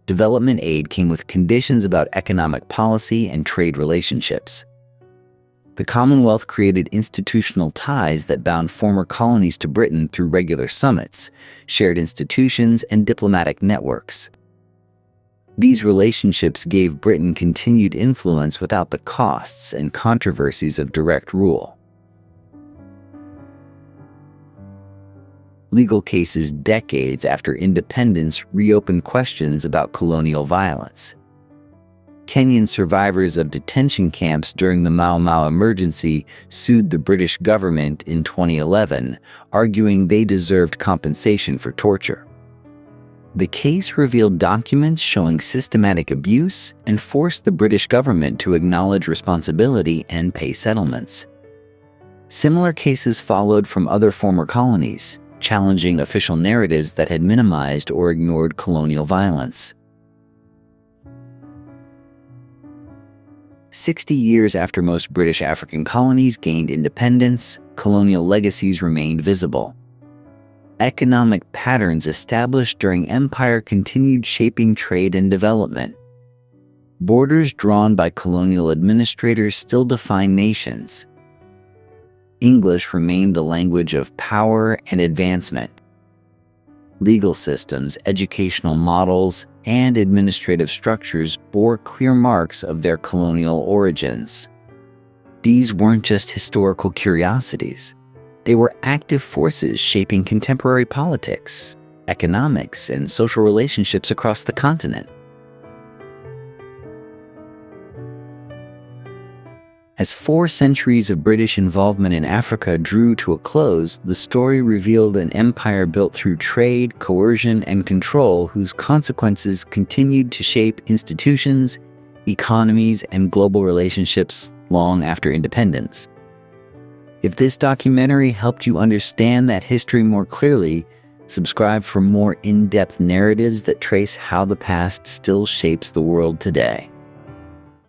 Development aid came with conditions about economic policy and trade relationships. The Commonwealth created institutional ties that bound former colonies to Britain through regular summits, shared institutions, and diplomatic networks. These relationships gave Britain continued influence without the costs and controversies of direct rule. Legal cases decades after independence reopened questions about colonial violence. Kenyan survivors of detention camps during the Mau Mau emergency sued the British government in 2011, arguing they deserved compensation for torture. The case revealed documents showing systematic abuse and forced the British government to acknowledge responsibility and pay settlements. Similar cases followed from other former colonies, challenging official narratives that had minimized or ignored colonial violence. 60 years after most British African colonies gained independence, colonial legacies remained visible. Economic patterns established during empire continued shaping trade and development. Borders drawn by colonial administrators still define nations. English remained the language of power and advancement. Legal systems, educational models, and administrative structures bore clear marks of their colonial origins. These weren't just historical curiosities. They were active forces shaping contemporary politics, economics, and social relationships across the continent. As 4 centuries of British involvement in Africa drew to a close, the story revealed an empire built through trade, coercion, and control whose consequences continued to shape institutions, economies, and global relationships long after independence. If this documentary helped you understand that history more clearly, subscribe for more in-depth narratives that trace how the past still shapes the world today.